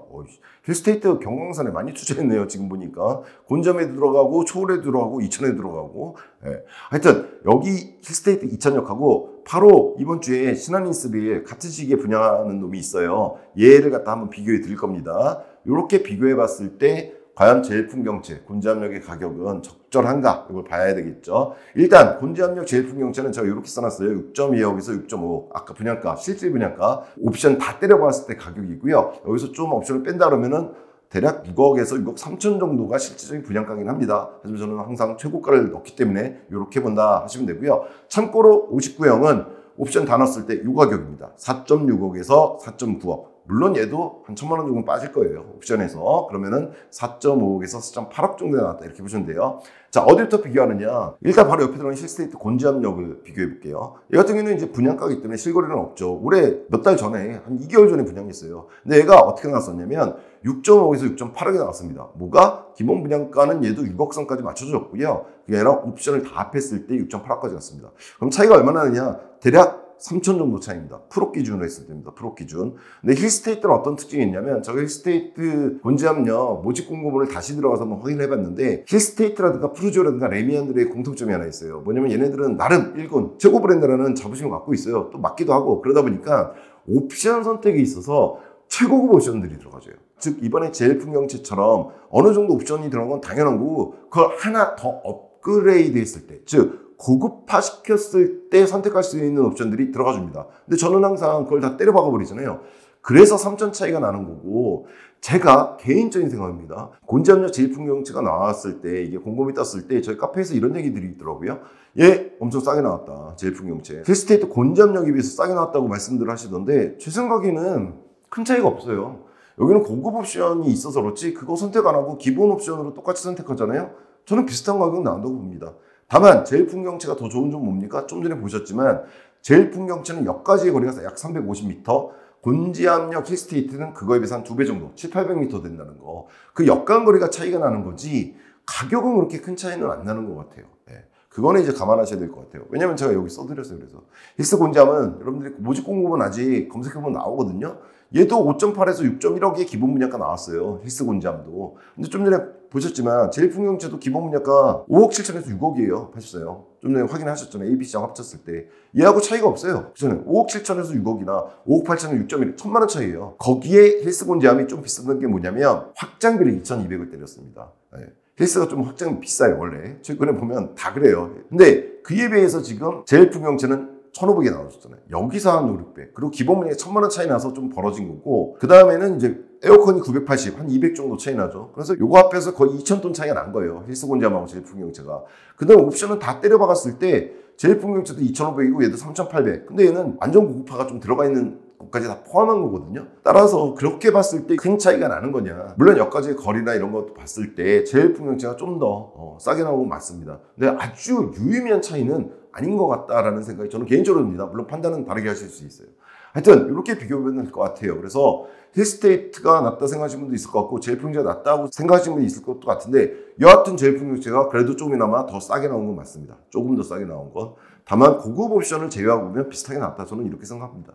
힐스테이트 경광산에 많이 투자했네요. 지금 보니까 곤지암에 들어가고 초월에 들어가고 이천에 들어가고. 예. 하여튼 여기 힐스테이트 이천역하고 바로 이번 주에 신한인스빌 같은 시기에 분양하는 놈이 있어요. 얘를 갖다 한번 비교해 드릴 겁니다. 이렇게 비교해 봤을 때 과연 제일풍경채, 곤지암역의 가격은 적절한가? 이걸 봐야 되겠죠. 일단 곤지암역 제일풍경채는 제가 이렇게 써놨어요. 6.2억에서 6.5억. 아까 분양가, 실질 분양가, 옵션 다 때려봤을 때 가격이고요. 여기서 좀 옵션을 뺀다 그러면은 대략 6억에서 6억 3천 정도가 실질적인 분양가긴 합니다. 하지만 저는 항상 최고가를 넣기 때문에 이렇게 본다 하시면 되고요. 참고로 59형은 옵션 다 넣었을 때 이 가격입니다. 4.6억에서 4.9억. 물론 얘도 한 1,000만 원 정도 빠질 거예요. 옵션에서. 그러면은 4.5억에서 4.8억 정도에 나왔다. 이렇게 보시면 돼요. 자, 어디부터 비교하느냐. 일단 바로 옆에 들어가는 힐스테이트 곤지암역을 비교해 볼게요. 얘 같은 경우는 이제 분양가이기 때문에 실거래는 없죠. 올해 몇 달 전에, 한 2개월 전에 분양했어요. 근데 얘가 어떻게 나왔었냐면 6.5에서 6.8억에 나왔습니다. 뭐가? 기본 분양가는 얘도 6억 선까지 맞춰줬고요. 그게 아니라 옵션을 다 합했을 때 6.8억까지 갔습니다. 그럼 차이가 얼마나 나느냐. 대략 3천 정도 차이입니다. 프로 기준으로 했을 때입니다. 프로 기준. 근데 힐스테이트는 어떤 특징이 있냐면, 제가 힐스테이트 곤지암역 모집 공고문을 다시 들어가서 한번 확인해 봤는데, 힐스테이트라든가 푸르지오라든가 레미안들의 공통점이 하나 있어요. 뭐냐면 얘네들은 나름 1군 최고 브랜드라는 자부심을 갖고 있어요. 또 맞기도 하고. 그러다 보니까 옵션 선택에 있어서 최고급 옵션들이 들어가져요. 즉 이번에 제일풍경채처럼 어느 정도 옵션이 들어간 건 당연한 거고, 그걸 하나 더 업그레이드 했을 때, 즉 고급화 시켰을 때 선택할 수 있는 옵션들이 들어가 줍니다. 근데 저는 항상 그걸 다 때려 박아 버리잖아요. 그래서 3천 차이가 나는 거고, 제가 개인적인 생각입니다. 곤지암역 제일풍경채가 나왔을 때, 이게 공고문이 떴을 때 저희 카페에서 이런 얘기들이 있더라고요. 얘 엄청 싸게 나왔다. 제일풍경채. 힐스테이트 곤지암역에 비해서 싸게 나왔다고 말씀들 하시던데, 제 생각에는 큰 차이가 없어요. 여기는 고급 옵션이 있어서 그렇지 그거 선택 안 하고 기본 옵션으로 똑같이 선택하잖아요. 저는 비슷한 가격은 나온다고 봅니다. 다만 제일풍경채가 더 좋은 점 뭡니까? 좀 전에 보셨지만 제일풍경채는 역까지의 거리가 약 350m, 곤지암역 힐스테이트는 그거에 비해서 한 2배 정도, 700~800m 된다는 거. 그 역간 거리가 차이가 나는 거지 가격은 그렇게 큰 차이는 안 나는 것 같아요. 네. 그거는 이제 감안하셔야 될 것 같아요. 왜냐면 제가 여기 써드렸어요. 그래서 힐스 곤지암은 여러분들이 모집 공고문 아직 검색해보면 나오거든요. 얘도 5.8에서 6.1억의 기본 분양가 나왔어요. 힐스 곤지암도. 근데 좀 전에 보셨지만 제일풍경채도 기본 분양가 5억 7천에서 6억이에요. 하셨어요. 좀 전에 확인하셨잖아요. ABC랑 합쳤을 때. 얘하고 차이가 없어요. 그잖아요. 5억 7천에서 6억이나 5억 8천에 6.1, 1,000만 원 차이예요. 거기에 힐스 곤지암이 좀 비싼 게 뭐냐면 확장비를 2,200을 때렸습니다. 네. 힐스가 좀 확장비 비싸요, 원래. 최근에 보면 다 그래요. 근데 그에 비해서 지금 제일풍경채는 1,500이 나와줬잖아요. 여기서 한 5, 600. 그리고 기본 분양에 1,000만 원 차이 나서 좀 벌어진 거고, 그 다음에는 이제 에어컨이 980, 한 200 정도 차이 나죠. 그래서 요거 합해서 거의 2,000톤 차이가 난 거예요. 힐스 곤지암하고 제일풍경채가. 그 다음에 옵션은 다 때려 박았을 때 제일풍경채도 2,500이고 얘도 3,800. 근데 얘는 완전 고급화가 좀 들어가 있는 것까지 다 포함한 거거든요. 따라서 그렇게 봤을 때 큰 차이가 나는 거냐. 물론 여기까지의 거리나 이런 것도 봤을 때 제일풍경채가 좀 더 싸게 나오고 맞습니다. 근데 아주 유의미한 차이는 아닌 것 같다라는 생각이 저는 개인적으로 듭니다. 물론 판단은 다르게 하실 수 있어요. 하여튼 이렇게 비교하면 될 것 같아요. 그래서 힐스테이트가 낫다 생각하시는 분도 있을 것 같고 제일풍경채가 낫다고 생각하시는 분도 있을 것도 같은데, 여하튼 제일풍경채가 그래도 조금이나마 더 싸게 나온 건 맞습니다. 조금 더 싸게 나온 건. 다만 고급 옵션을 제외하고 보면 비슷하게 나왔다. 저는 이렇게 생각합니다.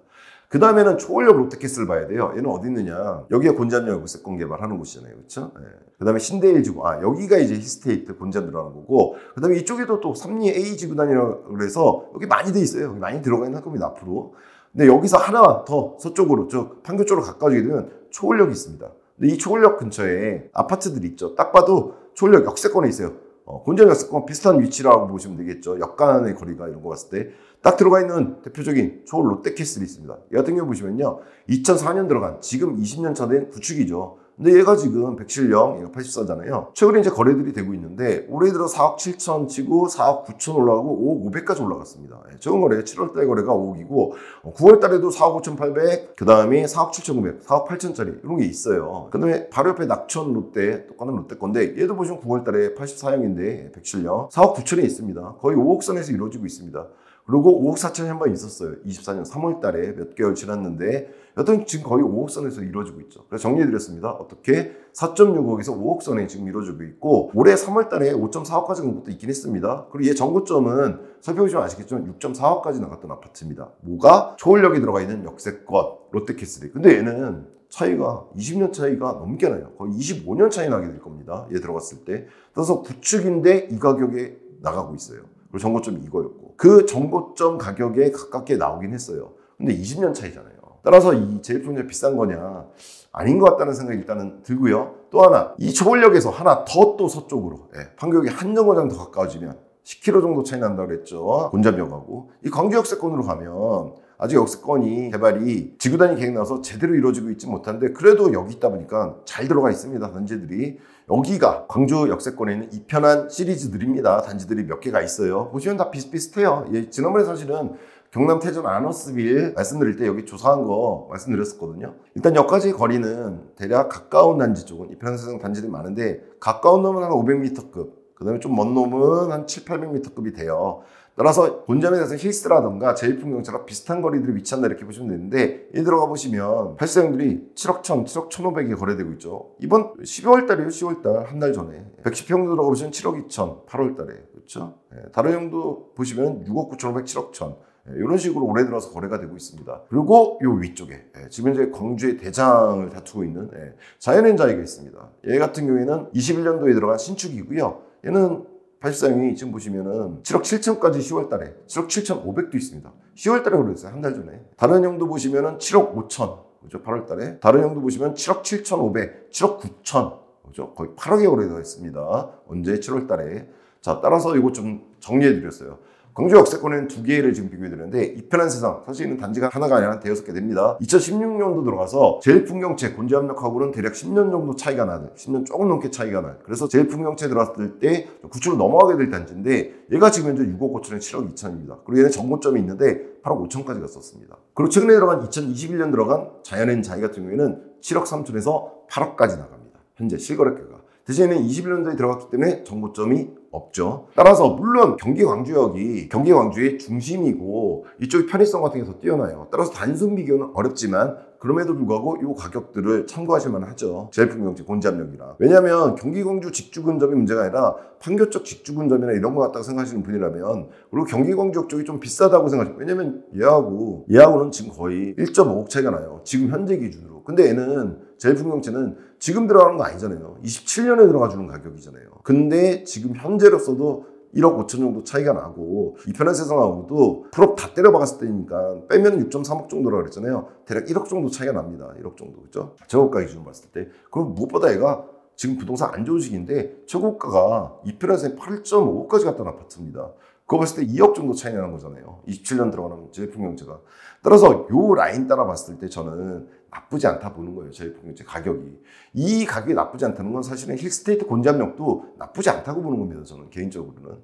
그 다음에는 초월역 롯데캐슬을 봐야 돼요. 얘는 어디 있느냐. 여기가 곤지암역 세권 개발하는 곳이잖아요. 그렇죠? 네. 그 다음에 신대일지구. 여기가 이제 힐스테이트 곤지암 들어가는 거고, 그 다음에 이쪽에도 또 삼리 A 지구단이라고 그래서 여기 많이 돼 있어요. 여기 많이 들어가 있는 겁니다. 앞으로. 근데 여기서 하나 더 서쪽으로, 판교 쪽으로 가까워지게 되면 초월역이 있습니다. 근데 이 초월역 근처에 아파트들이 있죠. 딱 봐도 초월역 역세권에 있어요. 곤지암 역세권 비슷한 위치라고 보시면 되겠죠. 역간의 거리가 이런 거 봤을 때. 딱 들어가 있는 대표적인 초월 롯데캐슬이 있습니다. 이 같은 경우 보시면요. 2004년 들어간, 지금 20년 차 된 구축이죠. 근데 얘가 지금 107령, 얘가 84잖아요. 최근에 이제 거래들이 되고 있는데 올해 들어 4억 7천 치고 4억 9천 올라가고 5억 500까지 올라갔습니다. 최근 거래 7월달 거래가 5억이고 9월달에도 4억 5천 8백, 그 다음에 4억 7천 9백, 4억 8천짜리 이런 게 있어요. 그 다음에 바로 옆에 낙천 롯데, 똑같은 롯데 건데 얘도 보시면 9월달에 84형인데 107령 4억 9천에 있습니다. 거의 5억 선에서 이루어지고 있습니다. 그리고 5억 4천이 한 번 있었어요. 24년 3월 달에 몇 개월 지났는데 여튼 지금 거의 5억 선에서 이루어지고 있죠. 그래서 정리해드렸습니다. 어떻게 4.6억에서 5억 선에 지금 이루어지고 있고 올해 3월 달에 5.4억까지 간 것도 있긴 했습니다. 그리고 얘 전고점은 살펴보시면 아시겠지만 6.4억까지 나갔던 아파트입니다. 뭐가? 초월역에 들어가 있는 역세권 롯데캐슬이. 근데 얘는 차이가 20년 차이가 넘게 나요. 거의 25년 차이 나게 될 겁니다. 얘 들어갔을 때. 그래서 구축인데 이 가격에 나가고 있어요. 그리고 전고점이 이거였고 그 전고점 가격에 가깝게 나오긴 했어요. 근데 20년 차이잖아요. 따라서 이 제일풍력 비싼 거냐 아닌 것 같다는 생각이 일단은 들고요. 또 하나 이 초월역에서 하나 더 또 서쪽으로 판교역이 한 정거장 더 가까워지면 10km 정도 차이 난다고 그랬죠. 곤잡역하고 이 광주 역세권으로 가면 아직 역세권이 개발이 지구 단위 계획 나와서 제대로 이루어지고 있지 못한데 그래도 여기 있다 보니까 잘 들어가 있습니다. 단지들이. 여기가 광주 역세권에 있는 이편한 시리즈들입니다. 단지들이 몇 개가 있어요. 보시면 다 비슷비슷해요. 예, 지난번에 사실은 경남 태전 아너스빌 말씀드릴 때 여기 조사한 거 말씀드렸었거든요. 일단 여기까지 거리는 대략 가까운 단지 쪽은 이편한 세상 단지들이 많은데 가까운 놈은 한 500m급 그 다음에 좀 먼 놈은 한 7, 800m급이 돼요. 따라서 본점에 대해서 힐스라던가 제일풍경차랑 비슷한 거리들이 위치한다 이렇게 보시면 되는데 이 들어가 보시면 84형들이 7억 1천, 7억 1,500에 거래되고 있죠. 이번 12월 달이에요. 10월 달 한 달 전에 110형도 들어가 보시면 7억 2천 8월 달에 그렇죠. 다른 형도 보시면 6억 9,500, 7억 1천 이런 식으로 올해 들어서 거래가 되고 있습니다. 그리고 요 위쪽에 지금 현재 광주의 대장을 다투고 있는 자연엔자이가 있습니다. 얘 같은 경우에는 21년도에 들어간 신축이고요. 얘는 84형이 지금 보시면은 7억 7천까지 10월 달에 7억 7천 5백도 있습니다. 10월 달에 그랬어요. 한 달 전에. 다른 형도 보시면은 7억 5천. 그죠? 8월 달에. 다른 형도 보시면 7억 7천 5백, 7억 9천. 그죠? 거의 8억에 거래가 있습니다. 언제? 7월 달에. 자, 따라서 이거 좀 정리해 드렸어요. 광주 역세권에는 두 개를 지금 비교해 드렸는데 이편한 세상 사실은 단지가 하나가 아니라 한 대여섯 개 됩니다. 2016년도 들어가서 제일풍경채 곤지암역하고는 대략 10년 정도 차이가 나는 10년 조금 넘게 차이가 나요. 그래서 제일풍경채 들어갔을 때 구축으로 넘어가게 될 단지인데 얘가 지금 현재 6억 5천에 7억 2천입니다. 그리고 얘는 정고점이 있는데 8억 5천까지 갔었습니다. 그리고 최근에 들어간 2021년 들어간 자연엔자이 같은 경우에는 7억 3천에서 8억까지 나갑니다. 현재 실거래가가. 대신에 21년도에 들어갔기 때문에 정고점이 없죠. 따라서 물론 경기 광주역이 경기 광주의 중심이고 이쪽이 편의성 같은 게 더 뛰어나요. 따라서 단순 비교는 어렵지만 그럼에도 불구하고 이 가격들을 참고하실 만하죠. 제일풍경채 곤지암역이라. 왜냐하면 경기 광주 직주근접이 문제가 아니라 판교 쪽 직주근접이나 이런 거 같다고 생각하시는 분이라면 그리고 경기 광주역 쪽이 좀 비싸다고 생각하시죠. 왜냐면 얘하고는 지금 거의 1.5억 차이가 나요. 지금 현재 기준으로. 근데 얘는 제일풍경채는 지금 들어가는 거 아니잖아요. 27년에 들어가 주는 가격이잖아요. 근데 지금 현재로서도 1억 5천 정도 차이가 나고 이편한 세상하고도 풀업 다 때려 박았을 때니까 빼면 6.3억 정도라고 그랬잖아요. 대략 1억 정도 차이가 납니다. 1억 정도. 그죠? 최고가 기준으로 봤을 때. 그럼 무엇보다 얘가 지금 부동산 안 좋은 시기인데 최고가가 이편한 세상 8.5억까지 갔던 아파트입니다. 그거 봤을 때 2억 정도 차이 나는 거잖아요. 27년 들어가는 제일풍경채가. 따라서 요 라인 따라 봤을 때 저는 나쁘지 않다 보는 거예요. 제일풍경채 가격이. 이 가격이 나쁘지 않다는 건 사실은 힐스테이트 곤지암역도 나쁘지 않다고 보는 겁니다. 저는 개인적으로는.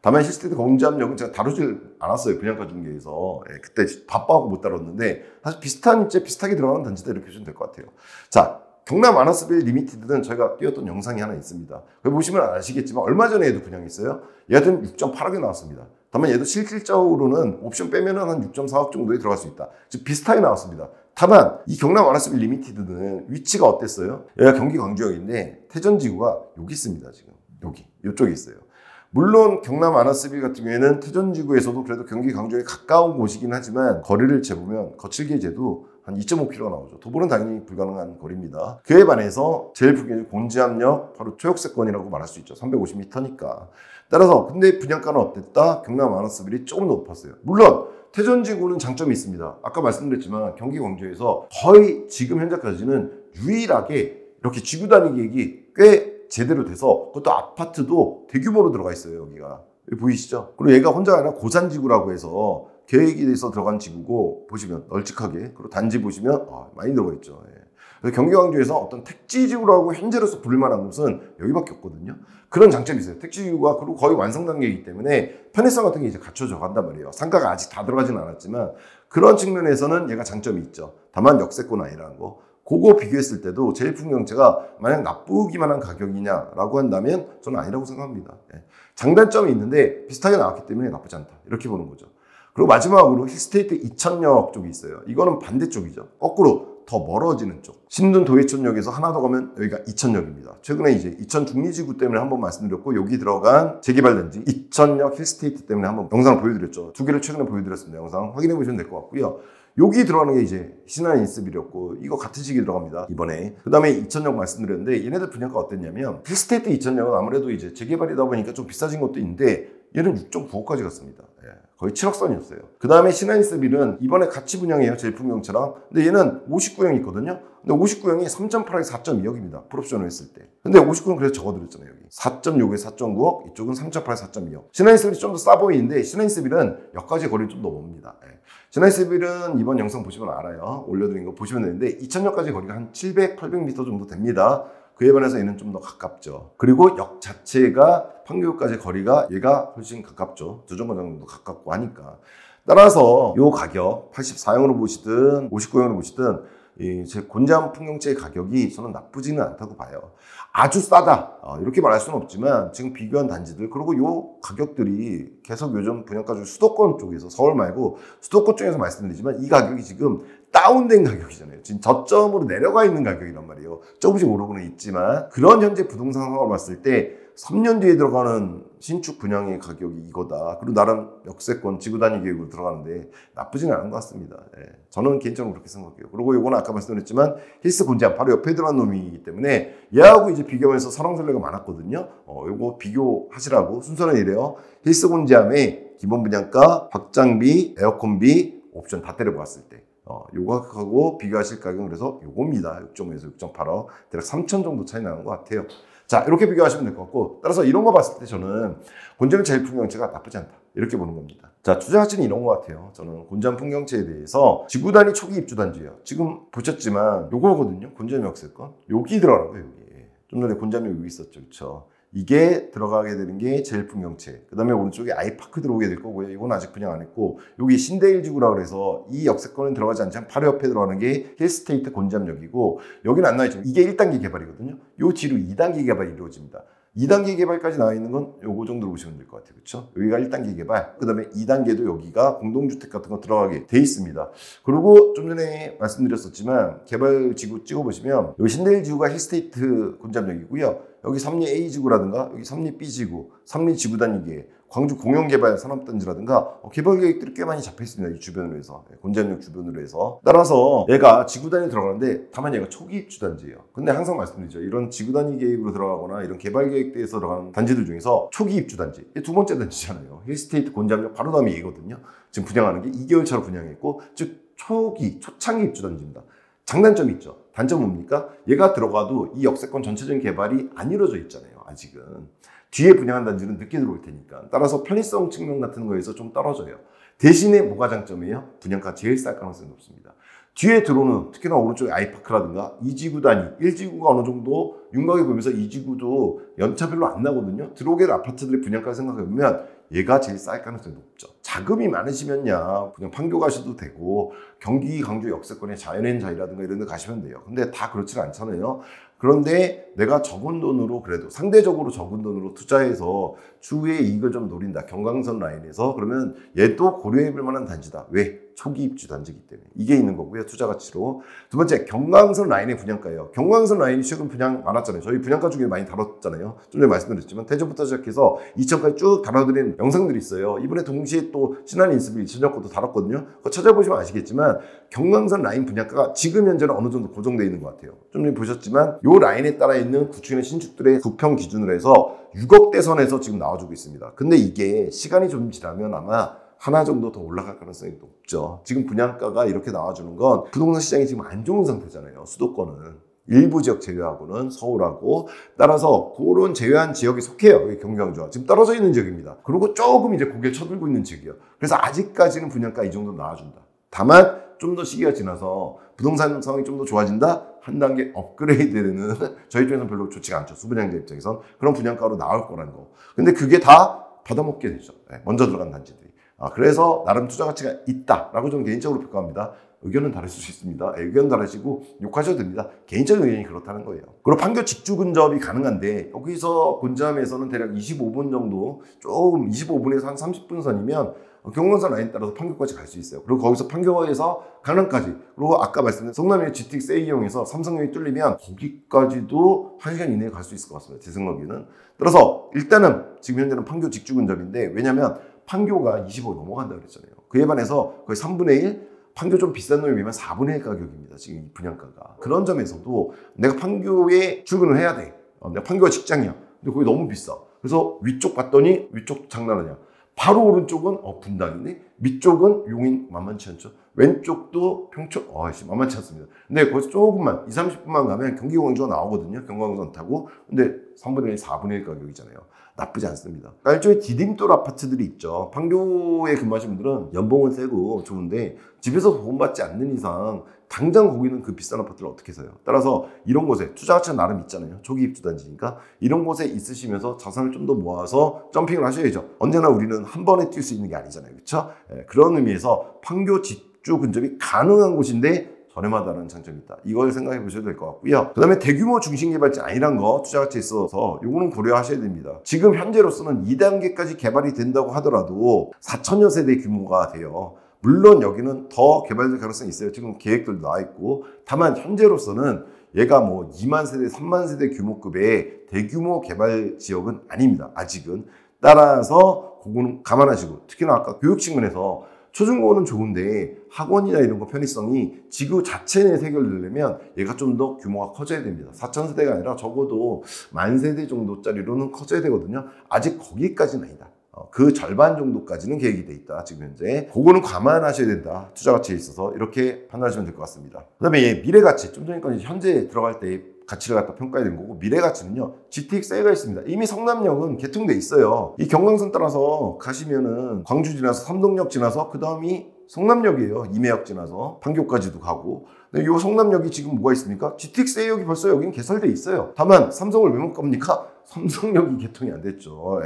다만 힐스테이트 곤지암역은 제가 다루질 않았어요. 분양가 중개에서. 그때 바빠하고 못 다뤘는데 사실 비슷하게 들어가는 단지다 이렇게 보시면 될 것 같아요. 자, 경남 아너스빌 리미티드는 저희가 띄웠던 영상이 하나 있습니다. 거기 보시면 아시겠지만 얼마 전에 얘도 분양했어요. 얘한테는 6.8억에 나왔습니다. 다만 얘도 실질적으로는 옵션 빼면은 한 6.4억 정도에 들어갈 수 있다. 즉 비슷하게 나왔습니다. 다만 이 경남 아너스빌 리미티드는 위치가 어땠어요? 얘가 경기 광주역인데 태전지구가 여기 있습니다. 지금 여기 이쪽에 있어요. 물론 경남 아너스빌 같은 경우에는 태전지구에서도 그래도 경기 광주에 가까운 곳이긴 하지만 거리를 재보면 거칠게 재도 한 2.5km가 나오죠. 도보는 당연히 불가능한 거리입니다. 그에 반해서 제일풍경채 곤지암역 바로 초역세권이라고 말할 수 있죠. 350m니까. 따라서 근데 분양가는 어땠다? 경남 아너스빌이 조금 더 높았어요. 물론 태전지구는 장점이 있습니다. 아까 말씀드렸지만 경기 광주에서 거의 지금 현재까지는 유일하게 이렇게 지구 단위 계획이 꽤 제대로 돼서 그것도 아파트도 대규모로 들어가 있어요. 여기가. 여기 보이시죠? 그리고 얘가 혼자가 아니라 고산지구라고 해서 계획이 돼서 들어간 지구고 보시면 널찍하게 그리고 단지 보시면 많이 들어가 있죠. 예. 그래서 경기 광주에서 어떤 택지지구라고 현재로서 부를 만한 곳은 여기밖에 없거든요. 그런 장점이 있어요. 택지지구가 그리고 거의 완성 단계이기 때문에 편의성 같은 게 이제 갖춰져 간단 말이에요. 상가가 아직 다 들어가지는 않았지만 그런 측면에서는 얘가 장점이 있죠. 다만 역세권 아니라는 거. 그거 비교했을 때도 제일풍경채가 만약 나쁘기만 한 가격이냐라고 한다면 저는 아니라고 생각합니다. 예. 장단점이 있는데 비슷하게 나왔기 때문에 나쁘지 않다. 이렇게 보는 거죠. 그리고 마지막으로 힐스테이트 이천역 쪽이 있어요. 이거는 반대쪽이죠. 거꾸로 더 멀어지는 쪽. 신둔 도예천역에서 하나 더 가면 여기가 이천역입니다. 최근에 이제 이천 중리지구 때문에 한번 말씀드렸고 여기 들어간 재개발단지 이천역 힐스테이트 때문에 한번 영상을 보여드렸죠. 두 개를 최근에 보여드렸습니다. 영상 확인해 보시면 될 것 같고요. 여기 들어가는 게 이제 신한 인스빌이었고 이거 같은 시기에 들어갑니다. 이번에. 그 다음에 이천역 말씀드렸는데 얘네들 분양가 어땠냐면 힐스테이트 이천역은 아무래도 이제 재개발이다 보니까 좀 비싸진 것도 있는데 얘는 6.95까지 갔습니다. 예, 거의 7억 선이었어요. 그 다음에 신한인스빌은 이번에 같이 분양해요. 제일풍경채랑. 근데 얘는 59형이 있거든요. 근데 59형이 3.8억에 4.2억입니다. 풀옵션을 했을 때. 근데 59형 그래서 적어드렸잖아요. 여기 4.6에 4.9억, 이쪽은 3.8에 4.2억. 신한인스빌이 좀 더 싸 보이는데 신한인스빌은 여기까지 거리 좀 더 멉니다. 예. 신한인스빌은 이번 영상 보시면 알아요. 올려드린 거 보시면 되는데 2000역까지 거리가 한 700, 800m 정도 됩니다. 그에 반해서 얘는 좀 더 가깝죠. 그리고 역 자체가 판교까지 거리가 얘가 훨씬 가깝죠. 두 정거장 정도 가깝고 하니까. 따라서 요 가격 84형으로 보시든 59형으로 보시든 제 곤지암 풍경채의 가격이 저는 나쁘지는 않다고 봐요. 아주 싸다 이렇게 말할 수는 없지만 지금 비교한 단지들 그리고 요 가격들이 계속 요즘 분양가 중 수도권 쪽에서 서울 말고 수도권 쪽에서 말씀드리지만 이 가격이 지금 다운된 가격이잖아요. 지금 저점으로 내려가 있는 가격이란 말이에요. 조금씩 오르고는 있지만 그런 현재 부동산 상황을 봤을 때 3년 뒤에 들어가는 신축 분양의 가격이 이거다. 그리고 나름 역세권 지구 단위 계획으로 들어가는데 나쁘지는 않은 것 같습니다. 예, 저는 개인적으로 그렇게 생각해요. 그리고 이거는 아까 말씀드렸지만 힐스 곤지암 바로 옆에 들어간 놈이기 때문에 얘하고 이제 비교하면서 설왕설래가 많았거든요. 요거 비교하시라고 순서는 이래요. 힐스 곤지암의 기본 분양가, 확장비, 에어컨비, 옵션 다 때려보았을 때 요거하고 비교하실 가격은 그래서 요겁니다. 6.5에서 6.8억 대략 3천 정도 차이 나는 것 같아요. 자, 이렇게 비교하시면 될 것 같고 따라서 이런 거 봤을 때 저는 곤지암 제일풍경채가 나쁘지 않다. 이렇게 보는 겁니다. 자, 투자 가치는 이런 것 같아요. 저는 곤지암 풍경채에 대해서 지구 단위 초기 입주 단지예요. 지금 보셨지만 요거거든요. 곤지암 역세권. 여기 들어가는 거예요. 여기. 좀 전에 곤지암이 여기 있었죠. 그렇죠? 이게 들어가게 되는 게 제일풍경채. 그 다음에 오른쪽에 아이파크 들어오게 될 거고요. 이건 아직 분양 안 했고 여기 신대일지구라 그래서 이 역세권은 들어가지 않지만 바로 옆에 들어가는 게 힐스테이트 곤지암역이고 여기는 안 나와있지만 이게 1단계 개발이거든요. 요 뒤로 2단계 개발이 이루어집니다. 2단계 개발까지 나와 있는 건 요거 정도로 보시면 될 것 같아요. 그렇죠? 여기가 1단계 개발, 그 다음에 2단계도 여기가 공동주택 같은 거 들어가게 돼 있습니다. 그리고 좀 전에 말씀드렸었지만 개발지구 찍어보시면 여기 신대일지구가 힐스테이트 곤지암역이고요. 여기 삼리 A지구라든가 여기 삼리 B지구, 삼리 지구단위계, 광주 공영개발 산업단지라든가 개발 계획들이 꽤 많이 잡혀 있습니다. 이 주변으로 해서 곤지암역 주변으로 해서 따라서 얘가 지구단위 들어가는데 다만 얘가 초기 입주 단지예요. 근데 항상 말씀드리죠. 이런 지구단위 계획으로 들어가거나 이런 개발 계획대에서 들어가는 단지들 중에서 초기 입주 단지 두 번째 단지잖아요. 힐스테이트 곤지암역 바로 다음에 얘거든요. 지금 분양하는 게 2개월 차로 분양했고 즉 초창기 입주 단지입니다. 장단점이 있죠. 단점 뭡니까? 얘가 들어가도 이 역세권 전체적인 개발이 안 이루어져 있잖아요. 아직은. 뒤에 분양한 단지는 늦게 들어올 테니까. 따라서 편의성 측면 같은 거에서 좀 떨어져요. 대신에 뭐가 장점이에요? 분양가 제일 쌀 가능성이 높습니다. 뒤에 들어오는 특히나 오른쪽에 아이파크라든가 2지구 단위, 1지구가 어느 정도 윤곽에 보면서 2지구도 연차별로 안 나거든요. 들어오게 될 아파트들의 분양가 생각해보면 얘가 제일 쌀 가능성이 높죠. 자금이 많으시면야 그냥 판교 가셔도 되고 경기 강주 역세권의 자연앤자이라든가 이런 데 가시면 돼요. 근데 다 그렇지는 않잖아요. 그런데 내가 적은 돈으로 그래도 상대적으로 적은 돈으로 투자해서 추후에 이익을 좀 노린다. 경강선 라인에서 그러면 얘도 고려해볼 만한 단지다. 왜? 초기 입주 단지이기 때문에. 이게 있는 거고요. 투자 가치로. 두 번째 경강선 라인의 분양가예요. 경강선 라인이 최근 분양 많았잖아요. 저희 분양가 중에 많이 다뤘잖아요. 좀 전에 말씀드렸지만 대전부터 시작해서 2천까지 쭉 다뤄드린 영상들이 있어요. 이번에 동시에 또 신한인스빌 2천역 것도 다뤘거든요. 그거 찾아보시면 아시겠지만 경강선 라인 분양가가 지금 현재는 어느 정도 고정되어 있는 것 같아요. 좀 전에 보셨지만 이 라인에 따라 있는 구축이나 신축들의 구평 기준으로 해서 6억대 선에서 지금 나와주고 있습니다. 근데 이게 시간이 좀 지나면 아마 하나 정도 더 올라갈 가능성이 높죠. 지금 분양가가 이렇게 나와주는 건 부동산 시장이 지금 안 좋은 상태잖아요. 수도권은. 일부 지역 제외하고는 서울하고 따라서 그런 제외한 지역이 속해요. 경기 강조가 지금 떨어져 있는 지역입니다. 그리고 조금 이제 고개 쳐들고 있는 지역이에요. 그래서 아직까지는 분양가 이 정도 나와준다. 다만 좀 더 시기가 지나서 부동산 상황이 좀 더 좋아진다. 한 단계 업그레이드는 저희 입장에서는 별로 좋지가 않죠. 수분양자 입장에선 그런 분양가로 나올 거라는 거. 근데 그게 다 받아먹게 되죠. 먼저 들어간 단지들이. 그래서 나름 투자 가치가 있다라고 저는 개인적으로 평가합니다. 의견은 다를 수 있습니다. 의견 다르시고 욕하셔도 됩니다. 개인적인 의견이 그렇다는 거예요. 그리고 판교 직주 근접이 가능한데 여기서 곤지암에서는 대략 25분 정도, 조금 25분에서 한 30분 선이면 경강선 라인 따라서 판교까지 갈 수 있어요. 그리고 거기서 판교에서 강남까지, 그리고 아까 말씀드린 성남역 GTX A 이용해서 삼성역이 뚫리면 거기까지도 1시간 이내에 갈 수 있을 것 같습니다. 제 생각에는. 따라서 일단은 지금 현재는 판교 직주 근접인데, 왜냐면 판교가 25 넘어간다 그랬잖아요. 그에 반해서 거의 3분의 1, 판교 좀 비싼 놈이면 4분의 1 가격입니다. 지금 이 분양가가. 그런 점에서도 내가 판교에 출근을 해야 돼. 내가 판교가 직장이야. 근데 거기 너무 비싸. 그래서 위쪽 봤더니 위쪽 장난하냐. 바로 오른쪽은 분당이네. 밑쪽은 용인 만만치 않죠. 왼쪽도 평촌 만만치 않습니다. 근데 거기서 조금만 20-30분만 가면 경기 광주가 나오거든요. 경광선 타고. 근데 3분의 1, 4분의 1 가격이잖아요. 나쁘지 않습니다. 일종의 디딤돌 아파트들이 있죠. 판교에 근무하시는 분들은 연봉은 세고 좋은데 집에서 도움받지 않는 이상 당장 거기는 그 비싼 아파트를 어떻게 사요? 따라서 이런 곳에 투자 가치가 나름 있잖아요. 초기 입주 단지니까 이런 곳에 있으시면서 자산을 좀 더 모아서 점핑을 하셔야죠. 언제나 우리는 한 번에 뛸 수 있는 게 아니잖아요. 그렇죠? 그런 의미에서 판교 집주 근접이 가능한 곳인데 저렴하다는 장점이 있다. 이걸 생각해 보셔도 될 것 같고요. 그 다음에 대규모 중심개발지 아니란 거 투자 가치에 있어서 요거는 고려하셔야 됩니다. 지금 현재로서는 2단계까지 개발이 된다고 하더라도 4천여 세대 규모가 돼요. 물론 여기는 더 개발될 가능성이 있어요. 지금 계획들도 나와 있고. 다만 현재로서는 얘가 뭐 2만 세대, 3만 세대 규모급의 대규모 개발 지역은 아닙니다. 아직은. 따라서 그거는 감안하시고, 특히나 아까 교육 측면에서 초중고는 좋은데 학원이나 이런 거 편의성이 지구 자체 내에 해결되려면 얘가 좀 더 규모가 커져야 됩니다. 4천 세대가 아니라 적어도 10,000세대 정도짜리로는 커져야 되거든요. 아직 거기까지는 아니다. 그 절반 정도까지는 계획이 돼 있다. 지금 현재. 그거는 감안하셔야 된다. 투자 가치에 있어서 이렇게 판단하시면 될 것 같습니다. 그 다음에 미래 가치. 좀 전에 현재 들어갈 때 가치를 갖다 평가해야 되는 거고, 미래 가치는요, GTX A가 있습니다. 이미 성남역은 개통돼 있어요. 이 경강선 따라서 가시면은 광주 지나서 삼동역 지나서 그 다음이 성남역이에요. 임해역 지나서 판교까지도 가고. 근데 이 성남역이 지금 뭐가 있습니까? GTX A역이 벌써 여긴 개설돼 있어요. 다만 삼성을 왜 못 갑니까? 삼성역이 개통이 안 됐죠.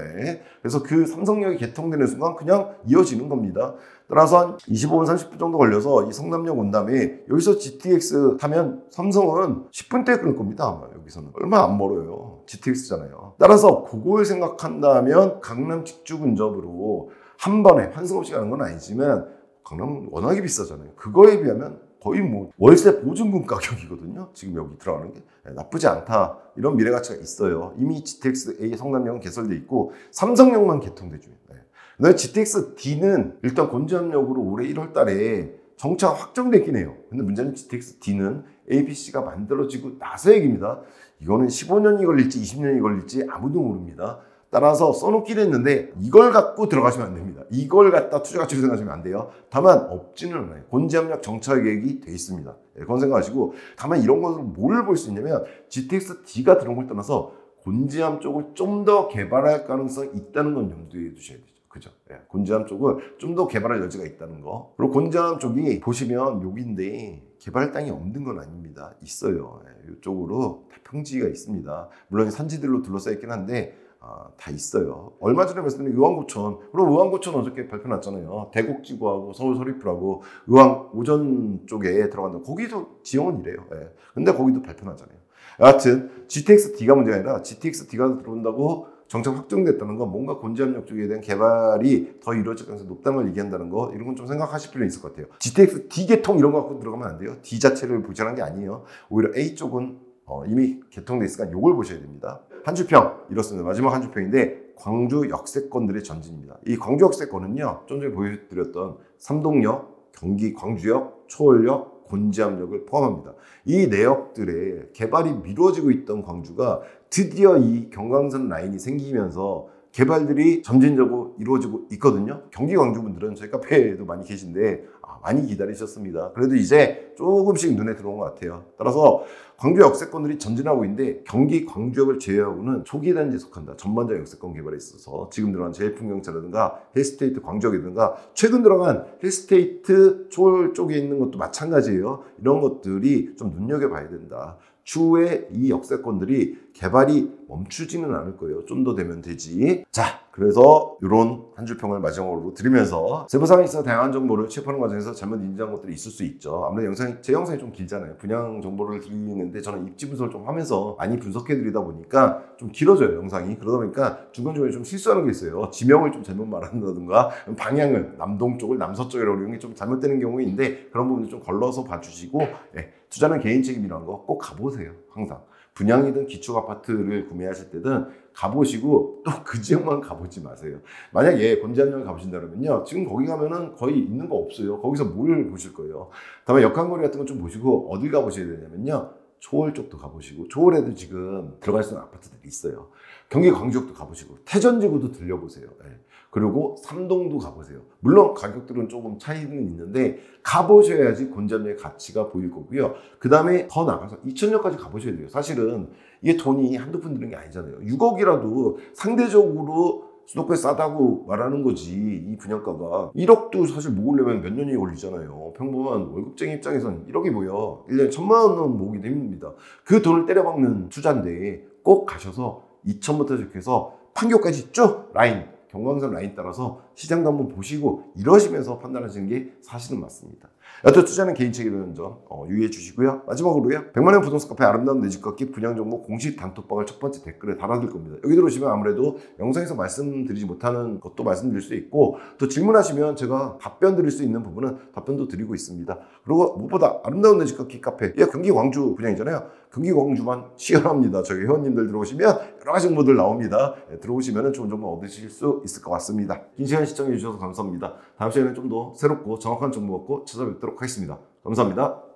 그래서 그 삼성역이 개통되는 순간 그냥 이어지는 겁니다. 따라서 한 25분, 30분 정도 걸려서 이 성남역 온 다음에 여기서 GTX 타면 삼성은 10분대에 끊을 겁니다. 아마 여기서는. 얼마 안 멀어요. GTX잖아요. 따라서 그걸 생각한다면 강남 직주 근접으로 한 번에 환승 없이 가는 건 아니지만 강남은 워낙에 비싸잖아요. 그거에 비하면 거의 뭐 월세 보증금 가격이거든요. 지금 여기 들어가는 게 나쁘지 않다. 이런 미래 가치가 있어요. 이미 GTX A 성남역은 개설돼 있고 삼성역만 개통되죠. 근데 GTX D는 일단 곤지암역으로 올해 1월 달에 정차가 확정됐긴 해요. 근데 문제는 GTX D는 ABC가 만들어지고 나서 얘기입니다. 이거는 15년이 걸릴지 20년이 걸릴지 아무도 모릅니다. 따라서 써놓긴 했는데 이걸 갖고 들어가시면 안 됩니다. 이걸 갖다 투자 가치로 생각하시면 안 돼요. 다만 없지는 않아요. 곤지암역 정차 계획이 돼 있습니다. 그건 생각하시고, 다만 이런 것을 뭘 볼 수 있냐면 GTX D가 들어온 걸 떠나서 곤지암 쪽을 좀 더 개발할 가능성이 있다는 건 염두에 두셔야 되죠. 그죠? 곤지암 쪽을 좀 더 개발할 여지가 있다는 거. 그리고 곤지암 쪽이 보시면 여기인데 개발 땅이 없는 건 아닙니다. 있어요. 이쪽으로 다 평지가 있습니다. 물론 산지들로 둘러싸여 있긴 한데 다 있어요. 얼마 전에 말씀드린 의왕고천, 그리고 의왕고천 어저께 발표 났잖아요. 대곡지구하고 서울 서리풀하고 의왕 오전 쪽에 들어간다. 거기도 지형은 이래요. 근데 거기도 발표 났잖아요. 여하튼 GTX D가 문제가 아니라 GTX D가 들어온다고 정착 확정됐다는 건 뭔가 곤지암역 쪽에 대한 개발이 더 이루어질 가능성이 높다는 걸 얘기한다는 거, 이런 건 좀 생각하실 필요가 있을 것 같아요. GTX D 개통 이런 거 갖고 들어가면 안 돼요. D 자체를 보장한 게 아니에요. 오히려 A 쪽은 이미 개통돼 있으니까 이걸 보셔야 됩니다. 한 주평 이렇습니다. 마지막 한 주평인데 광주 역세권들의 전진입니다. 이 광주 역세권은요, 좀 전에 보여드렸던 삼동역, 경기 광주역, 초월역, 곤지암역을 포함합니다. 이 내역들의 개발이 미뤄지고 있던 광주가 드디어 이 경강선 라인이 생기면서 개발들이 점진적으로 이루어지고 있거든요. 경기 광주분들은 저희 카페에도 많이 계신데 많이 기다리셨습니다. 그래도 이제 조금씩 눈에 들어온 것 같아요. 따라서 광주 역세권들이 전진하고 있는데 경기 광주역을 제외하고는 초기에 단지에 속한다. 전반적 역세권 개발에 있어서 지금 들어간 제일풍경차라든가 힐스테이트 광주역이라든가 최근 들어간 힐스테이트 초월 쪽에 있는 것도 마찬가지예요. 이런 것들이 좀 눈여겨봐야 된다. 추후에 이 역세권들이 개발이 멈추지는 않을 거예요. 좀 더 되면 되지. 자, 그래서 이런 한 줄 평을 마지막으로 드리면서 세부사항에 있어서 다양한 정보를 취합하는 과정에서 잘못 인지한 것들이 있을 수 있죠. 아무래도 제 영상이 좀 길잖아요. 분양 정보를 드리는데 저는 입지 분석을 좀 하면서 많이 분석해 드리다 보니까 좀 길어져요, 영상이. 그러다 보니까 중간중간에 좀 실수하는 게 있어요. 지명을 좀 잘못 말한다든가 방향을 남동쪽을 남서쪽이라고 그러는 게 좀 잘못되는 경우가 있는데 그런 부분을 좀 걸러서 봐주시고 투자는 개인 책임이라는 거 꼭 가보세요. 항상. 분양이든 기축 아파트를 구매하실 때든 가보시고 또 그 지역만 가보지 마세요. 만약에 곤지암역을 가보신다면요, 지금 거기 가면은 거의 있는 거 없어요. 거기서 뭘 보실 거예요. 다음에 역한거리 같은 거 좀 보시고 어딜 가보셔야 되냐면요, 초월 쪽도 가보시고, 초월에도 지금 들어갈 수 있는 아파트들이 있어요. 경기 광주역도 가보시고, 태전지구도 들려보세요. 그리고 삼동도 가보세요. 물론 가격들은 조금 차이는 있는데 가보셔야지 곤지암역의 가치가 보일 거고요. 그 다음에 더 나가서 이천역까지 가보셔야 돼요. 사실은 이게 돈이 한두 푼 드는 게 아니잖아요. 6억이라도 상대적으로 수도권에 싸다고 말하는 거지. 이 분양가가 1억도 사실 모으려면 몇 년이 걸리잖아요. 평범한 월급쟁이 입장에서는 1억이 뭐야, 1년에 1,000만 원 모으기도 힘듭니다. 그 돈을 때려박는 투자인데 꼭 가셔서 2천부터 시작해서 판교까지 쭉 라인, 경광선 라인 따라서 시장도 한번 보시고 이러시면서 판단하시는 게 사실은 맞습니다. 여튼 투자는 개인 책임이라는 점 유의해 주시고요. 마지막으로요, 100만 원 부동산 카페 아름다운 내 집 걷기 분양 정보 공식 단톡방을 첫 번째 댓글에 달아둘 겁니다. 여기 들어오시면 아무래도 영상에서 말씀드리지 못하는 것도 말씀드릴 수 있고, 또 질문하시면 제가 답변 드릴 수 있는 부분은 답변도 드리고 있습니다. 그리고 무엇보다 아름다운 내 집 걷기 카페, 경기 광주 분양이잖아요. 경기 광주만 시연합니다. 저희 회원님들 들어오시면 여러 가지 정보들 나옵니다. 들어오시면 좋은 정보 얻으실 수 있을 것 같습니다. 긴 시간 시청해 주셔서 감사합니다. 다음 시간에 좀 더 새롭고 정확한 정보 갖고 찾아뵙도록 하겠습니다. 감사합니다.